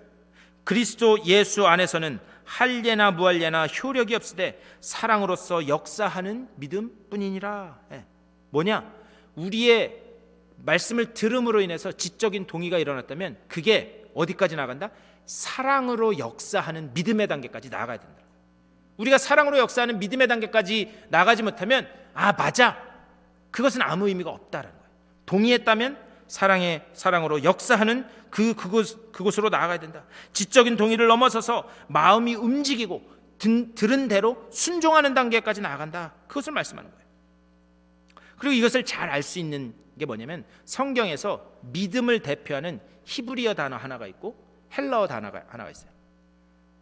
그리스도 예수 안에서는 할례나 무할례나 효력이 없으되 사랑으로서 역사하는 믿음뿐이니라. 뭐냐? 우리의 말씀을 들음으로 인해서 지적인 동의가 일어났다면 그게 어디까지 나간다? 사랑으로 역사하는 믿음의 단계까지 나아가야 된다. 우리가 사랑으로 역사하는 믿음의 단계까지 나가지 못하면 맞아, 그것은 아무 의미가 없다라는 거예요. 동의했다면 사랑으로 역사하는 그곳으로 나아가야 된다. 지적인 동의를 넘어서서 마음이 움직이고 들은 대로 순종하는 단계까지 나아간다. 그것을 말씀하는 거예요. 그리고 이것을 잘 알 수 있는 게 뭐냐면 성경에서 믿음을 대표하는 히브리어 단어 하나가 있고 헬라어 단어가 하나가 있어요.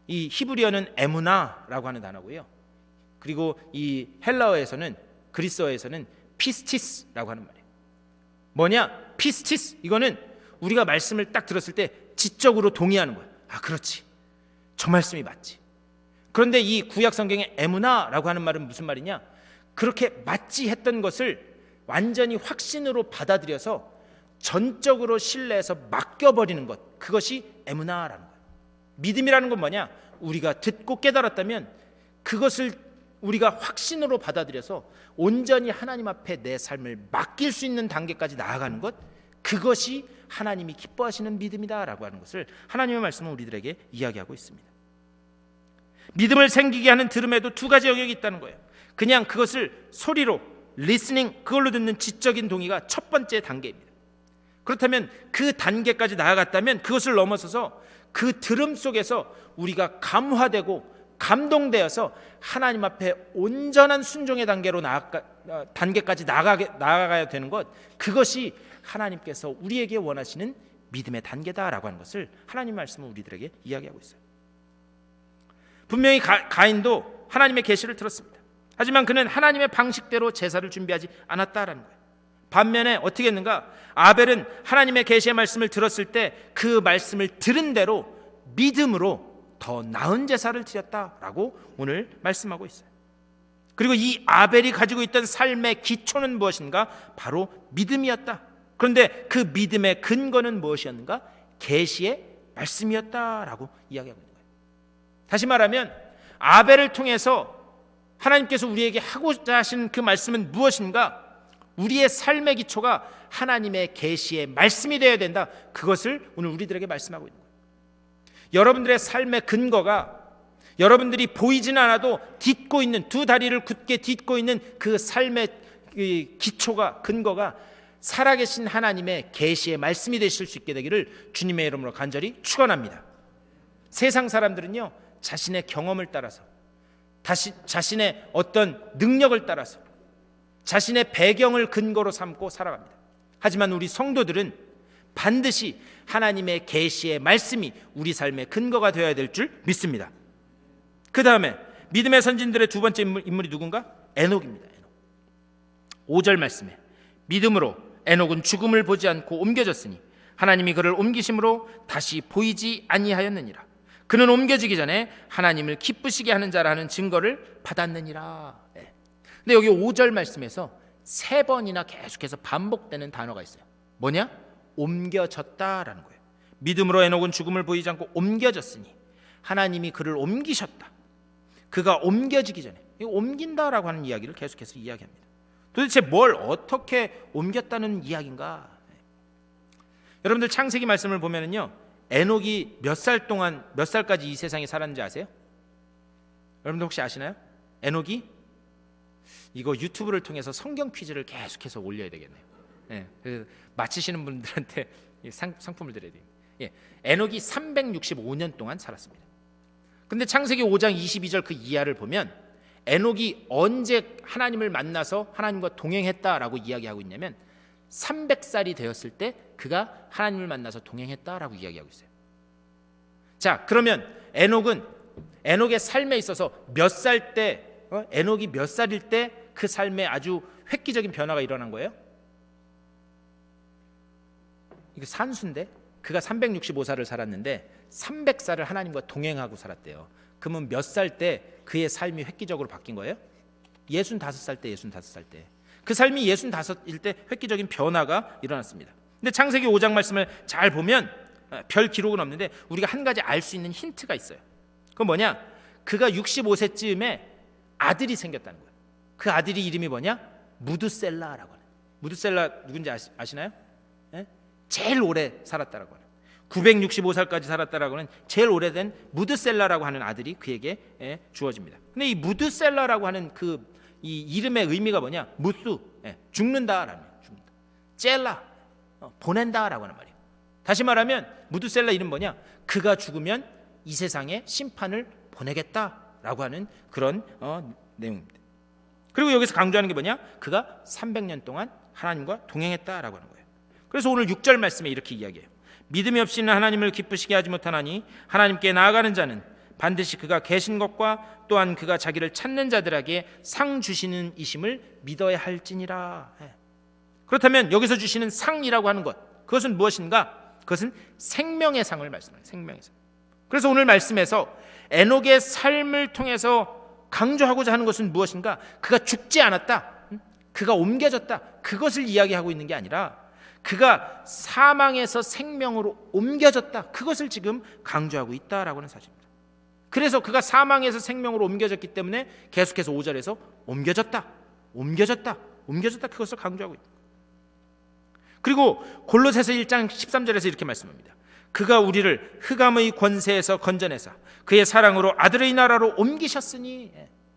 이 히브리어는 에무나라고 하는 단어고요. 그리고 이 헬라어에서는, 그리스어에서는 피스티스라고 하는 말이에요. 뭐냐? 피스티스, 이거는 우리가 말씀을 딱 들었을 때 지적으로 동의하는 거예요. 그렇지, 저 말씀이 맞지. 그런데 이 구약 성경의 에무나라고 하는 말은 무슨 말이냐? 그렇게 맞지 했던 것을 완전히 확신으로 받아들여서 전적으로 신뢰해서 맡겨버리는 것, 그것이 에무나라는 거예요. 믿음이라는 건 뭐냐? 우리가 듣고 깨달았다면 그것을 우리가 확신으로 받아들여서 온전히 하나님 앞에 내 삶을 맡길 수 있는 단계까지 나아가는 것, 그것이 하나님이 기뻐하시는 믿음이다라고 하는 것을 하나님의 말씀은 우리들에게 이야기하고 있습니다. 믿음을 생기게 하는 들음에도 두 가지 영역이 있다는 거예요. 그냥 그것을 소리로 리스닝, 그걸로 듣는 지적인 동의가 첫 번째 단계입니다. 그렇다면 그 단계까지 나아갔다면 그것을 넘어서서 그 들음 속에서 우리가 감화되고 감동되어서 하나님 앞에 온전한 순종의 단계까지 나아가야 되는 것, 그것이 하나님께서 우리에게 원하시는 믿음의 단계다라고 하는 것을 하나님 말씀은 우리들에게 이야기하고 있어요. 분명히 가인도 하나님의 계시를 들었습니다. 하지만 그는 하나님의 방식대로 제사를 준비하지 않았다라는 거예요. 반면에 어떻게 했는가? 아벨은 하나님의 계시의 말씀을 들었을 때 그 말씀을 들은 대로 믿음으로 더 나은 제사를 드렸다라고 오늘 말씀하고 있어요. 그리고 이 아벨이 가지고 있던 삶의 기초는 무엇인가? 바로 믿음이었다. 그런데 그 믿음의 근거는 무엇이었는가? 계시의 말씀이었다라고 이야기하고 있는 거예요. 다시 말하면 아벨을 통해서 하나님께서 우리에게 하고자 하신 그 말씀은 무엇인가? 우리의 삶의 기초가 하나님의 계시의 말씀이 되어야 된다. 그것을 오늘 우리들에게 말씀하고 있는 거예요. 여러분들의 삶의 근거가 여러분들이 보이진 않아도 딛고 있는, 두 다리를 굳게 딛고 있는 그 삶의 기초가, 근거가 살아계신 하나님의 계시의 말씀이 되실 수 있게 되기를 주님의 이름으로 간절히 축원합니다. 세상 사람들은요, 자신의 경험을 따라서, 자신의 어떤 능력을 따라서, 자신의 배경을 근거로 삼고 살아갑니다. 하지만 우리 성도들은 반드시 하나님의 계시의 말씀이 우리 삶의 근거가 되어야 될 줄 믿습니다. 그 다음에 믿음의 선진들의 두 번째 인물이 누군가? 에녹입니다. 에녹. 5절 말씀에 믿음으로 에녹은 죽음을 보지 않고 옮겨졌으니 하나님이 그를 옮기심으로 다시 보이지 아니하였느니라. 그는 옮겨지기 전에 하나님을 기쁘시게 하는 자라는 증거를 받았느니라. 근데 여기 5절 말씀에서 3번이나 계속해서 반복되는 단어가 있어요. 뭐냐? 옮겨졌다라는 거예요. 믿음으로 에녹은 죽음을 보이지 않고 옮겨졌으니 하나님이 그를 옮기셨다. 그가 옮겨지기 전에, 옮긴다라고 하는 이야기를 계속해서 이야기합니다. 도대체 뭘 어떻게 옮겼다는 이야기인가? 여러분들 창세기 말씀을 보면은요, 에녹이 몇 살까지 이 세상에 살았는지 아세요? 여러분들 혹시 아시나요? 에녹이 이거 유튜브를 통해서 성경 퀴즈를 계속해서 올려야 되겠네요. 그래서 맞히시는 분들한테 상품을 드려야 돼요. 에녹이 365년 동안 살았습니다. 근데 창세기 5장 22절 그 이하를 보면 에녹이 언제 하나님을 만나서 하나님과 동행했다라고 이야기하고 있냐면 300살이 되었을 때 그가 하나님을 만나서 동행했다라고 이야기하고 있어요. 자, 그러면 에녹의 삶에 있어서 몇 살 때, 에녹이 몇 살일 때 그 삶에 아주 획기적인 변화가 일어난 거예요? 이거 산수인데 그가 365살을 살았는데 300살을 하나님과 동행하고 살았대요. 그러면 몇 살 때 그의 삶이 획기적으로 바뀐 거예요? 65살 때, 65살 때. 그 삶이 65일 때 획기적인 변화가 일어났습니다. 근데 창세기 5장 말씀을 잘 보면 별 기록은 없는데 우리가 한 가지 알 수 있는 힌트가 있어요. 그건 뭐냐? 그가 65세쯤에 아들이 생겼다는 거예요. 그 아들이 이름이 뭐냐? 무드셀라라고 하는. 무드셀라 누군지 아시나요? 제일 오래 살았다라고 하는, 965살까지 살았다라고 하는 제일 오래된 무드셀라라고 하는 아들이 그에게 주어집니다. 근데 이 무드셀라라고 하는 이 이름의 의미가 뭐냐? 무스, 죽는다라는, 죽는다. 젤라, 보낸다라고 하는 말이에요. 다시 말하면 무드셀라 이름 뭐냐? 그가 죽으면 이 세상에 심판을 보내겠다라고 하는 그런 내용입니다. 그리고 여기서 강조하는 게 뭐냐? 그가 300년 동안 하나님과 동행했다라고 하는 거예요. 그래서 오늘 6절 말씀에 이렇게 이야기해요. 믿음이 없이는 하나님을 기쁘시게 하지 못하나니 하나님께 나아가는 자는 반드시 그가 계신 것과 또한 그가 자기를 찾는 자들에게 상 주시는 이심을 믿어야 할지니라. 그렇다면 여기서 주시는 상이라고 하는 것, 그것은 무엇인가? 그것은 생명의 상을 말씀해요. 생명의 상. 그래서 오늘 말씀에서 에녹의 삶을 통해서 강조하고자 하는 것은 무엇인가? 그가 죽지 않았다, 그가 옮겨졌다, 그것을 이야기하고 있는 게 아니라 그가 사망에서 생명으로 옮겨졌다, 그것을 지금 강조하고 있다라고 하는 사실입니다. 그래서 그가 사망에서 생명으로 옮겨졌기 때문에 계속해서 5절에서 옮겨졌다, 그것을 강조하고 있다. 그리고 골로새서 1장 13절에서 이렇게 말씀합니다. 그가 우리를 흑암의 권세에서 건져내사 그의 사랑으로 아들의 나라로 옮기셨으니.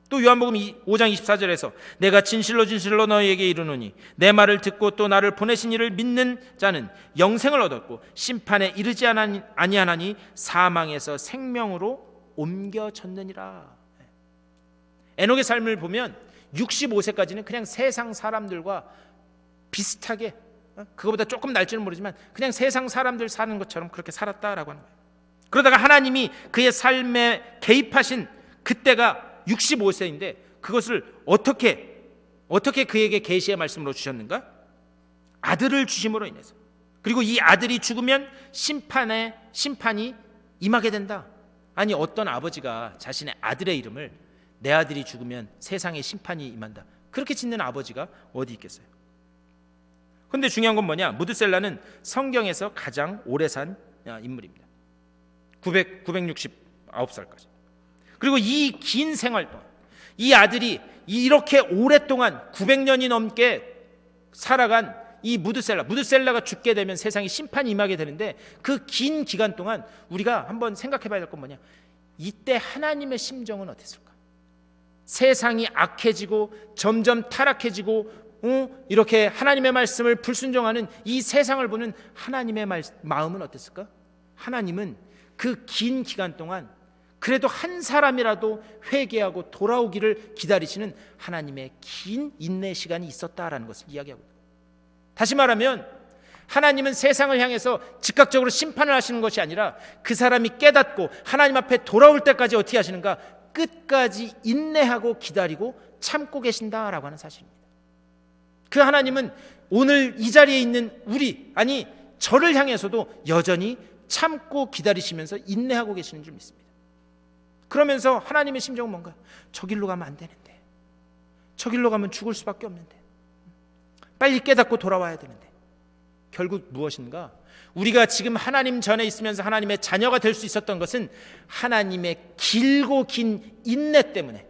또 요한복음 5장 24절에서 내가 진실로 너희에게 이르노니 내 말을 듣고 또 나를 보내신 이를 믿는 자는 영생을 얻었고 심판에 이르지 아니하나니 사망에서 생명으로 옮겨졌느니라. 에녹의 삶을 보면 65세까지는 그냥 세상 사람들과 비슷하게, 그거보다 조금 날지는 모르지만 그냥 세상 사람들 사는 것처럼 그렇게 살았다라고 하는 거예요. 그러다가 하나님이 그의 삶에 개입하신 그때가 65세인데 그것을 어떻게 그에게 계시의 말씀으로 주셨는가? 아들을 주심으로 인해서. 그리고 이 아들이 죽으면 심판이 임하게 된다. 아니, 어떤 아버지가 자신의 아들의 이름을 내 아들이 죽으면 세상에 심판이 임한다, 그렇게 짓는 아버지가 어디 있겠어요? 그런데 중요한 건 뭐냐? 무드셀라는 성경에서 가장 오래 산 인물입니다. 969살까지. 그리고 이 긴 생활 동안 이 아들이 이렇게 오랫동안 900년이 넘게 살아간 이 무드셀라가 죽게 되면 세상에 심판이 임하게 되는데, 그 긴 기간 동안 우리가 한번 생각해 봐야 될 건 뭐냐? 이때 하나님의 심정은 어땠을까? 세상이 악해지고 점점 타락해지고 이렇게 하나님의 말씀을 불순종하는 이 세상을 보는 하나님의 마음은 어땠을까? 하나님은 그 긴 기간 동안 그래도 한 사람이라도 회개하고 돌아오기를 기다리시는 하나님의 긴 인내 시간이 있었다라는 것을 이야기하고 있습니다. 다시 말하면 하나님은 세상을 향해서 즉각적으로 심판을 하시는 것이 아니라 그 사람이 깨닫고 하나님 앞에 돌아올 때까지 어떻게 하시는가? 끝까지 인내하고 기다리고 참고 계신다라고 하는 사실입니다. 그 하나님은 오늘 이 자리에 있는 저를 향해서도 여전히 참고 기다리시면서 인내하고 계시는 줄 믿습니다. 그러면서 하나님의 심정은 뭔가? 저 길로 가면 안 되는데, 저 길로 가면 죽을 수밖에 없는데, 빨리 깨닫고 돌아와야 되는데. 결국 무엇인가? 우리가 지금 하나님 전에 있으면서 하나님의 자녀가 될 수 있었던 것은 하나님의 길고 긴 인내 때문에,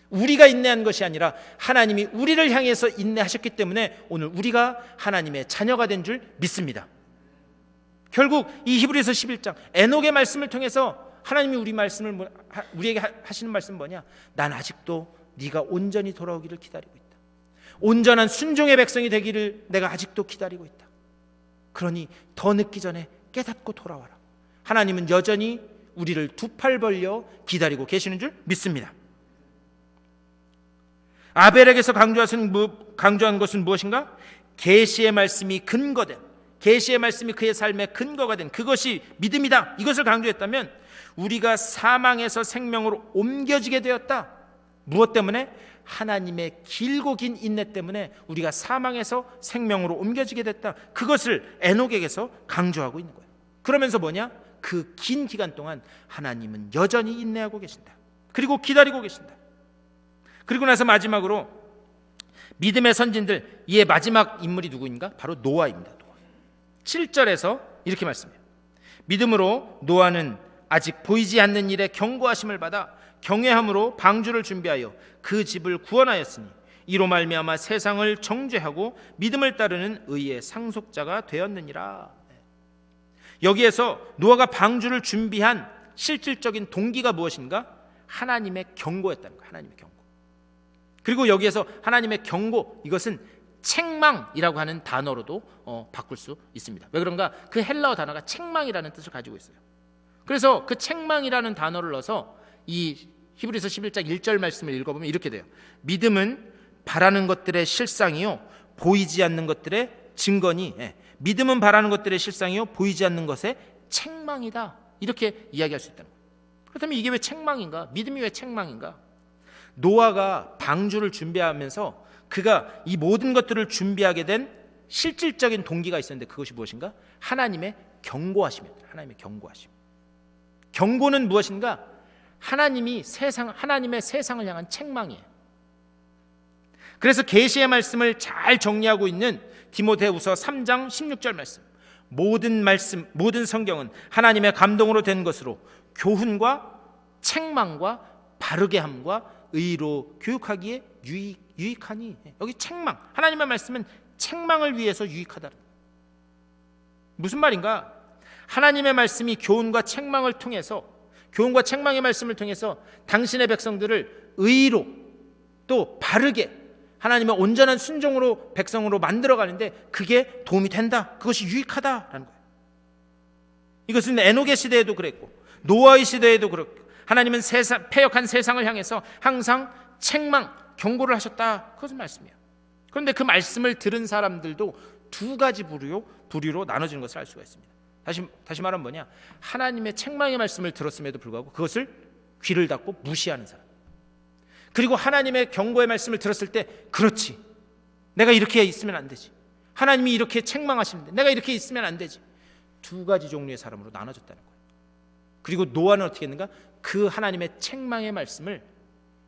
우리가 인내한 것이 아니라 하나님이 우리를 향해서 인내하셨기 때문에 오늘 우리가 하나님의 자녀가 된 줄 믿습니다. 결국 이 히브리서 11장 에녹의 말씀을 통해서 하나님이 우리에게 하시는 말씀은 뭐냐? 난 아직도 네가 온전히 돌아오기를 기다리고 있다. 온전한 순종의 백성이 되기를 내가 아직도 기다리고 있다. 그러니 더 늦기 전에 깨닫고 돌아와라. 하나님은 여전히 우리를 두 팔 벌려 기다리고 계시는 줄 믿습니다. 아벨에게서 강조한 것은 무엇인가? 계시의 말씀이 근거된, 계시의 말씀이 그의 삶의 근거가 된 그것이 믿음이다. 이것을 강조했다면 우리가 사망에서 생명으로 옮겨지게 되었다. 무엇 때문에? 하나님의 길고 긴 인내 때문에 우리가 사망에서 생명으로 옮겨지게 됐다. 그것을 에녹에게서 강조하고 있는 거예요. 그러면서 뭐냐? 그 긴 기간 동안 하나님은 여전히 인내하고 계신다. 그리고 기다리고 계신다. 그리고 나서 마지막으로 믿음의 선진들, 이의 마지막 인물이 누구인가? 바로 노아입니다. 노아. 7절에서 이렇게 말씀해요. 믿음으로 노아는 아직 보이지 않는 일에 경고하심을 받아 경외함으로 방주를 준비하여 그 집을 구원하였으니 이로 말미암아 세상을 정죄하고 믿음을 따르는 의의 상속자가 되었느니라. 여기에서 노아가 방주를 준비한 실질적인 동기가 무엇인가? 하나님의 경고였다는 거예요. 하나님의 경고. 그리고 여기에서 하나님의 경고, 이것은 책망이라고 하는 단어로도 바꿀 수 있습니다. 왜 그런가? 그 헬라어 단어가 책망이라는 뜻을 가지고 있어요. 그래서 그 책망이라는 단어를 넣어서 이 히브리서 11장 1절 말씀을 읽어보면 이렇게 돼요. 믿음은 바라는 것들의 실상이요 보이지 않는 것들의 증거니, 믿음은 바라는 것들의 실상이요 보이지 않는 것의 책망이다. 이렇게 이야기할 수 있다는 거예요. 그렇다면 이게 왜 책망인가? 믿음이 왜 책망인가? 노아가 방주를 준비하면서 그가 이 모든 것들을 준비하게 된 실질적인 동기가 있었는데 그것이 무엇인가? 하나님의 경고하심이었다. 하나님의 경고하심. 경고는 무엇인가? 하나님의 세상을 향한 책망이에요. 그래서 계시의 말씀을 잘 정리하고 있는 디모데후서 3장 16절 모든 성경은 하나님의 감동으로 된 것으로 교훈과 책망과 바르게 함과 의로 교육하기에 유익하니. 여기 책망, 하나님의 말씀은 책망을 위해서 유익하다. 무슨 말인가? 하나님의 말씀이 교훈과 책망의 말씀을 통해서 당신의 백성들을 의로 또 바르게 하나님의 온전한 순종으로 백성으로 만들어가는데 그게 도움이 된다. 그것이 유익하다라는 거예요. 이것은 에녹의 시대에도 그랬고 노아의 시대에도 그렇고 하나님은 패역한 세상을 향해서 항상 책망, 경고를 하셨다. 그것은 말씀이에요. 그런데 그 말씀을 들은 사람들도 두 가지 부류로 나눠지는 것을 알 수가 있습니다. 다시 말하면 뭐냐? 하나님의 책망의 말씀을 들었음에도 불구하고 그것을 귀를 닫고 무시하는 사람. 그리고 하나님의 경고의 말씀을 들었을 때 그렇지, 내가 이렇게 있으면 안 되지, 하나님이 이렇게 책망하시는데 내가 이렇게 있으면 안 되지. 두 가지 종류의 사람으로 나눠졌다는 거예요. 그리고 노아는 어떻게 했는가? 그 하나님의 책망의 말씀을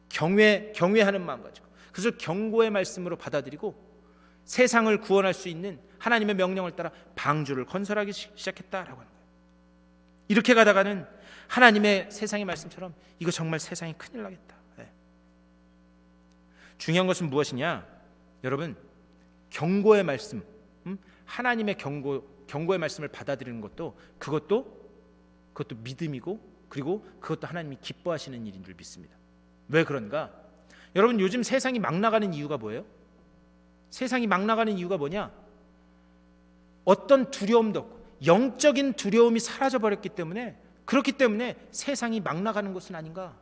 경외하는 마음 가지고, 그것을 경고의 말씀으로 받아들이고 세상을 구원할 수 있는 하나님의 명령을 따라 방주를 건설하기 시작했다라고 하는 거예요. 이렇게 가다가는 하나님의 세상의 말씀처럼 이거 정말 세상이 큰일 나겠다. 네. 중요한 것은 무엇이냐? 여러분, 경고의 말씀, 하나님의 경고의 말씀을 받아들이는 것도 그것도 믿음이고, 그리고 그것도 하나님이 기뻐하시는 일인 줄 믿습니다. 왜 그런가? 여러분, 요즘 세상이 막 나가는 이유가 뭐예요? 세상이 막 나가는 이유가 뭐냐? 어떤 두려움도 없고 영적인 두려움이 사라져버렸기 때문에, 그렇기 때문에 세상이 막 나가는 것은 아닌가?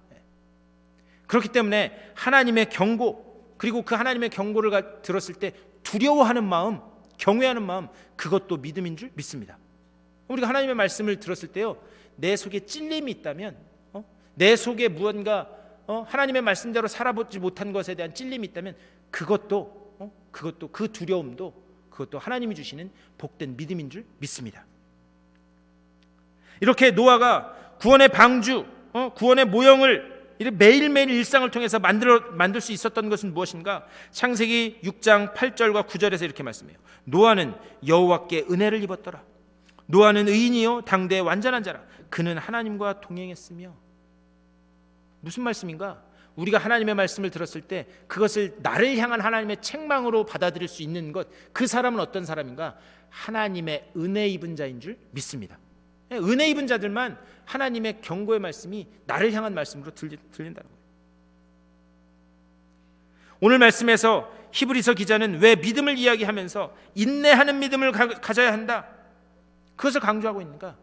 그렇기 때문에 하나님의 경고, 그리고 그 하나님의 경고를 들었을 때 두려워하는 마음, 경외하는 마음, 그것도 믿음인 줄 믿습니다. 우리가 하나님의 말씀을 들었을 때요, 내 속에 찔림이 있다면, 내 속에 무언가 하나님의 말씀대로 살아보지 못한 것에 대한 찔림이 있다면 그것도 그 두려움도 그것도 하나님이 주시는 복된 믿음인 줄 믿습니다. 이렇게 노아가 구원의 방주, 구원의 모형을 매일매일 일상을 통해서 만들 수 있었던 것은 무엇인가? 창세기 6장 8절과 9절에서 이렇게 말씀해요. 노아는 여호와께 은혜를 입었더라. 노아는 의인이요 당대의 완전한 자라. 그는 하나님과 동행했으며. 무슨 말씀인가? 우리가 하나님의 말씀을 들었을 때 그것을 나를 향한 하나님의 책망으로 받아들일 수 있는 것, 그 사람은 어떤 사람인가? 하나님의 은혜 입은 자인 줄 믿습니다. 은혜 입은 자들만 하나님의 경고의 말씀이 나를 향한 말씀으로 들린다는 거예요. 오늘 말씀에서 히브리서 기자는 왜 믿음을 이야기하면서 인내하는 믿음을 가져야 한다, 그것을 강조하고 있는가?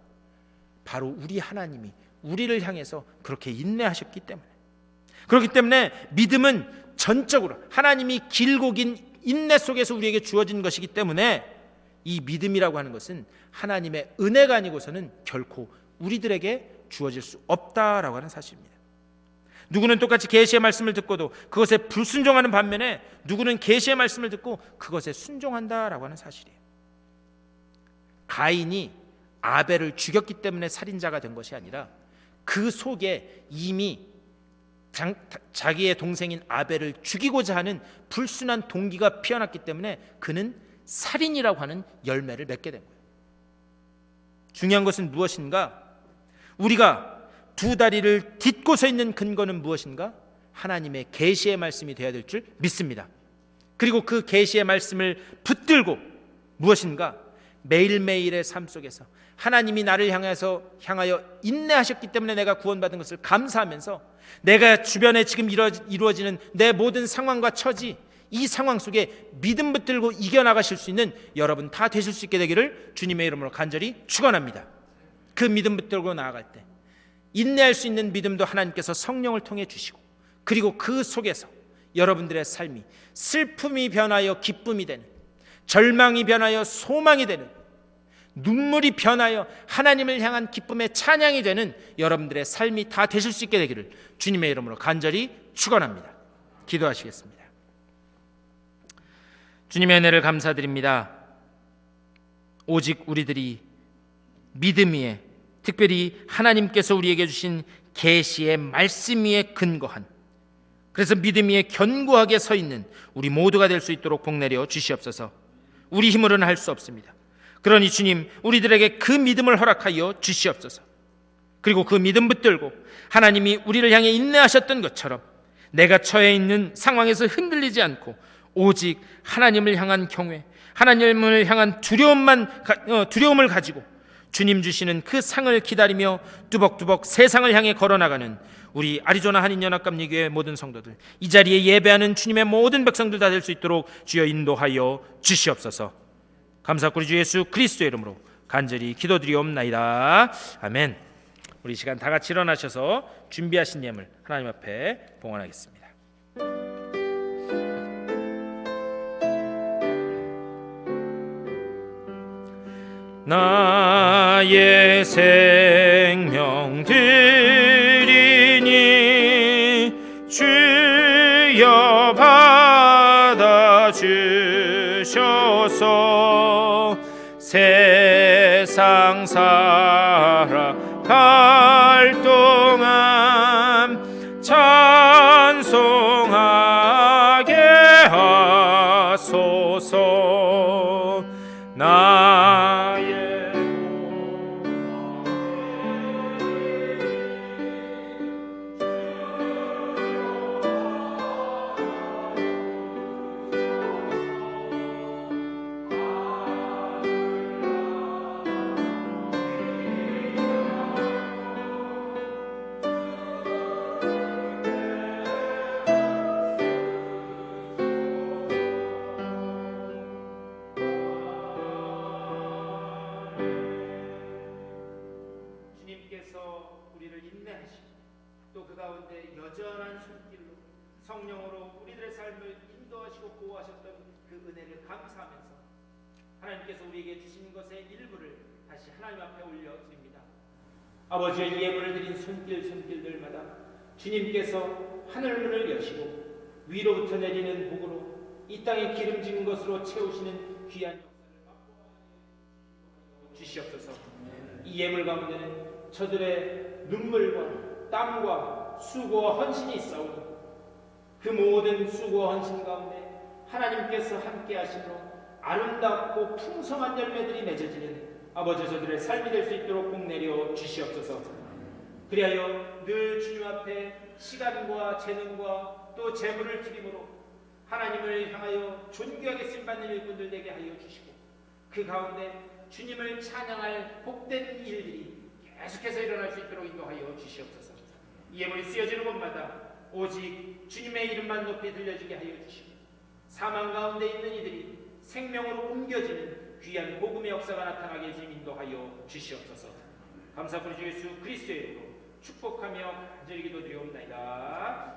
바로 우리 하나님이 우리를 향해서 그렇게 인내하셨기 때문에, 그렇기 때문에 믿음은 전적으로 하나님이 길고 긴 인내 속에서 우리에게 주어진 것이기 때문에 이 믿음이라고 하는 것은 하나님의 은혜가 아니고서는 결코 우리들에게 주어질 수 없다라고 하는 사실입니다. 누구는 똑같이 계시의 말씀을 듣고도 그것에 불순종하는 반면에 누구는 계시의 말씀을 듣고 그것에 순종한다라고 하는 사실이에요. 가인이 아벨을 죽였기 때문에 살인자가 된 것이 아니라 그 속에 이미 자기의 동생인 아벨을 죽이고자 하는 불순한 동기가 피어났기 때문에 그는 살인이라고 하는 열매를 맺게 된 거예요. 중요한 것은 무엇인가? 우리가 두 다리를 딛고 서 있는 근거는 무엇인가? 하나님의 계시의 말씀이 되어야 될 줄 믿습니다. 그리고 그 계시의 말씀을 붙들고 무엇인가? 매일매일의 삶 속에서 하나님이 나를 향하여 인내하셨기 때문에 내가 구원받은 것을 감사하면서 내가 주변에 지금 이루어지는 내 모든 상황과 처지, 이 상황 속에 믿음 붙들고 이겨나가실 수 있는 여러분 다 되실 수 있게 되기를 주님의 이름으로 간절히 축원합니다. 그 믿음 붙들고 나아갈 때 인내할 수 있는 믿음도 하나님께서 성령을 통해 주시고, 그리고 그 속에서 여러분들의 삶이 슬픔이 변하여 기쁨이 되는, 절망이 변하여 소망이 되는, 눈물이 변하여 하나님을 향한 기쁨의 찬양이 되는 여러분들의 삶이 다 되실 수 있게 되기를 주님의 이름으로 간절히 축원합니다. 기도하시겠습니다. 주님의 은혜를 감사드립니다. 오직 우리들이 믿음 위에, 특별히 하나님께서 우리에게 주신 계시의 말씀 위에 근거한, 그래서 믿음 위에 견고하게 서 있는 우리 모두가 될 수 있도록 복내려 주시옵소서. 우리 힘으로는 할 수 없습니다. 그러니 주님, 우리들에게 그 믿음을 허락하여 주시옵소서. 그리고 그 믿음 붙들고 하나님이 우리를 향해 인내하셨던 것처럼 내가 처해 있는 상황에서 흔들리지 않고 오직 하나님을 향한 경외, 하나님을 향한 두려움을 가지고 주님 주시는 그 상을 기다리며 뚜벅뚜벅 세상을 향해 걸어나가는 우리 아리조나 한인연합감리교회 모든 성도들, 이 자리에 예배하는 주님의 모든 백성들 다 될 수 있도록 주여 인도하여 주시옵소서. 감사하고 우리 주 예수 그리스도의 이름으로 간절히 기도드리옵나이다. 아멘. 우리 시간 다 같이 일어나셔서 준비하신 예물 하나님 앞에 봉헌하겠습니다. 나의 생명 드리니 주 받아주셔서 세상 살아갈 동안 찬송하게 하소서. 나의 주님께서 우리를 인내하시고 또 그 가운데 여전한 손길로 성령으로 우리들의 삶을 인도하시고 보호하셨던 그 은혜를 감사하면서 하나님께서 우리에게 주신 것의 일부를 다시 하나님 앞에 올려드립니다. 아버지의 예물을 드린 손길들마다 주님께서 하늘문을 여시고 위로부터 내리는 복으로 이 땅에 기름진 것으로 채우시는 귀한 역사를 맛보아 주시옵소서. 이 예물 가운데는 저들의 눈물과 땀과 수고와 헌신이 있사오니 그 모든 수고와 헌신 가운데 하나님께서 함께 하심으로 아름답고 풍성한 열매들이 맺어지는 아버지 저들의 삶이 될 수 있도록 복 내려 주시옵소서. 그리하여 늘 주님 앞에 시간과 재능과 또 재물을 드림으로 하나님을 향하여 존귀하게 쓰임받는 일꾼들 되게 하여 주시고 그 가운데 주님을 찬양할 복된 일들이 계속해서 일어날 수 있도록 인도하여 주시옵소서. 이 예물이 쓰여지는 곳마다 오직 주님의 이름만 높이 들려지게 하여 주시고 사망 가운데 있는 이들이 생명으로 옮겨지는 귀한 복음의 역사가 나타나게 해주님 인도하여 주시옵소서. 감사 부르주 예수 그리스도의 이름으로 축복하며 간절히 기도드리옵나이다.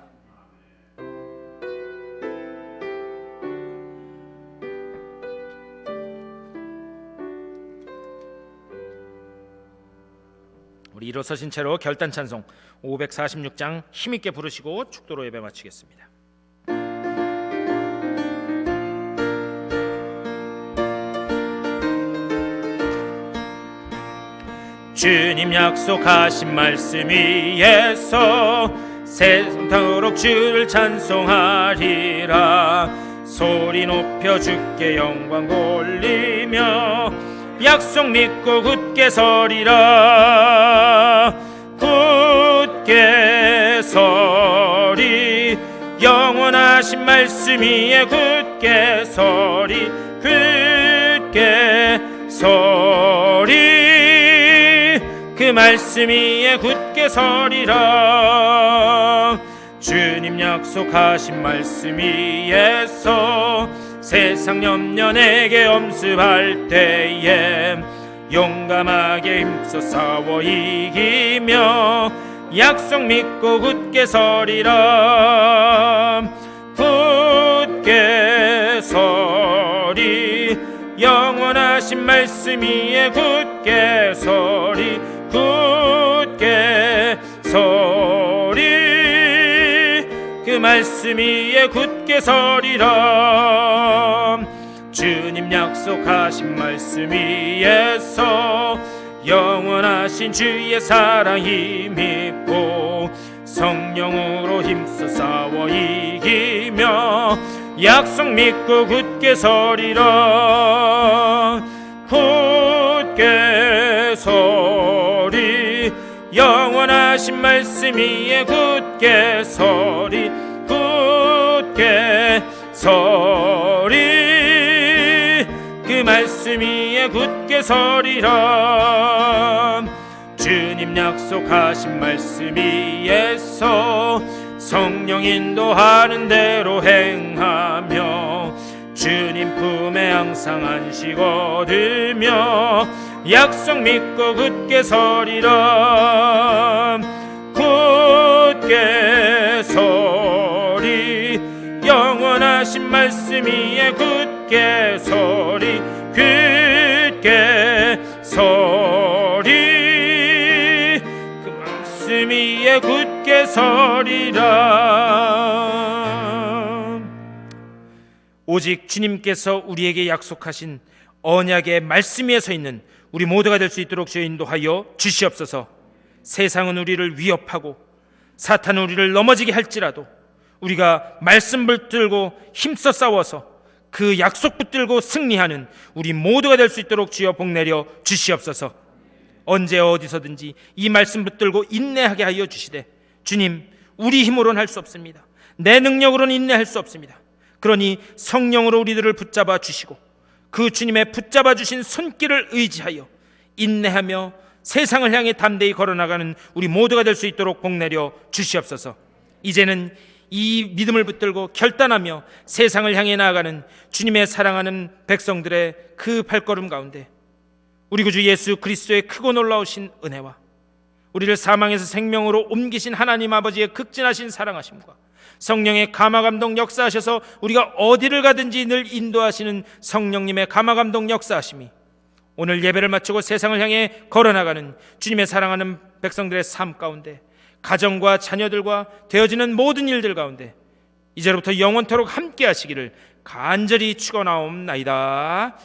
우리 일어서신 채로 결단 찬송 546장 힘있게 부르시고 축도로 예배 마치겠습니다. 주님 약속하신 말씀 위에서 세상토록 주를 찬송하리라. 소리 높여 주께 영광 돌리며 약속 믿고 굳게 서리라. 굳게 서리 영원하신 말씀 위에 굳게 서리 굳게 서리 그 말씀 위에 굳게 서리라. 주님 약속하신 말씀 위에서 세상 염려 내게 엄습할 때에 용감하게 힘써 싸워 이기며 약속 믿고 굳게 서리라. 굳게 서리 영원하신 말씀 위에 굳게 서리 굳게 서리 그 말씀 위에 굳게 서리라. 주님 약속하신 말씀 위에서 영원하신 주의 사랑 힘입고 성령으로 힘써 싸워 이기며 약속 믿고 굳게 서리라. 굳게 서리 영원하신 말씀 위에 굳게 서리 굳게 서리 그 말씀 위에 굳게 서리라. 주님 약속하신 말씀 위에서 성령 인도하는 대로 행하며 주님 품에 항상 안식 얻으며 약속 믿고 굳게 서리라. 굳게 서리 영원하신 말씀 위에 굳게 서리 굳게 서리 그 말씀 위에 굳게 서리라. 오직 주님께서 우리에게 약속하신 언약의 말씀 위에 서 있는 우리 모두가 될 수 있도록 주여 인도하여 주시옵소서. 세상은 우리를 위협하고 사탄은 우리를 넘어지게 할지라도 우리가 말씀 붙들고 힘써 싸워서 그 약속 붙들고 승리하는 우리 모두가 될 수 있도록 주여 복내려 주시옵소서. 언제 어디서든지 이 말씀 붙들고 인내하게 하여 주시되, 주님, 우리 힘으로는 할 수 없습니다. 내 능력으로는 인내할 수 없습니다. 그러니 성령으로 우리들을 붙잡아 주시고 그 주님의 붙잡아 주신 손길을 의지하여 인내하며 세상을 향해 담대히 걸어나가는 우리 모두가 될 수 있도록 복내려 주시옵소서. 이제는 이 믿음을 붙들고 결단하며 세상을 향해 나아가는 주님의 사랑하는 백성들의 그 발걸음 가운데 우리 구주 예수 그리스도의 크고 놀라우신 은혜와 우리를 사망에서 생명으로 옮기신 하나님 아버지의 극진하신 사랑하심과 성령의 감화감동 역사하셔서 우리가 어디를 가든지 늘 인도하시는 성령님의 감화감동 역사하심이 오늘 예배를 마치고 세상을 향해 걸어나가는 주님의 사랑하는 백성들의 삶 가운데, 가정과 자녀들과 되어지는 모든 일들 가운데 이제로부터 영원토록 함께 하시기를 간절히 축원하옵나이다.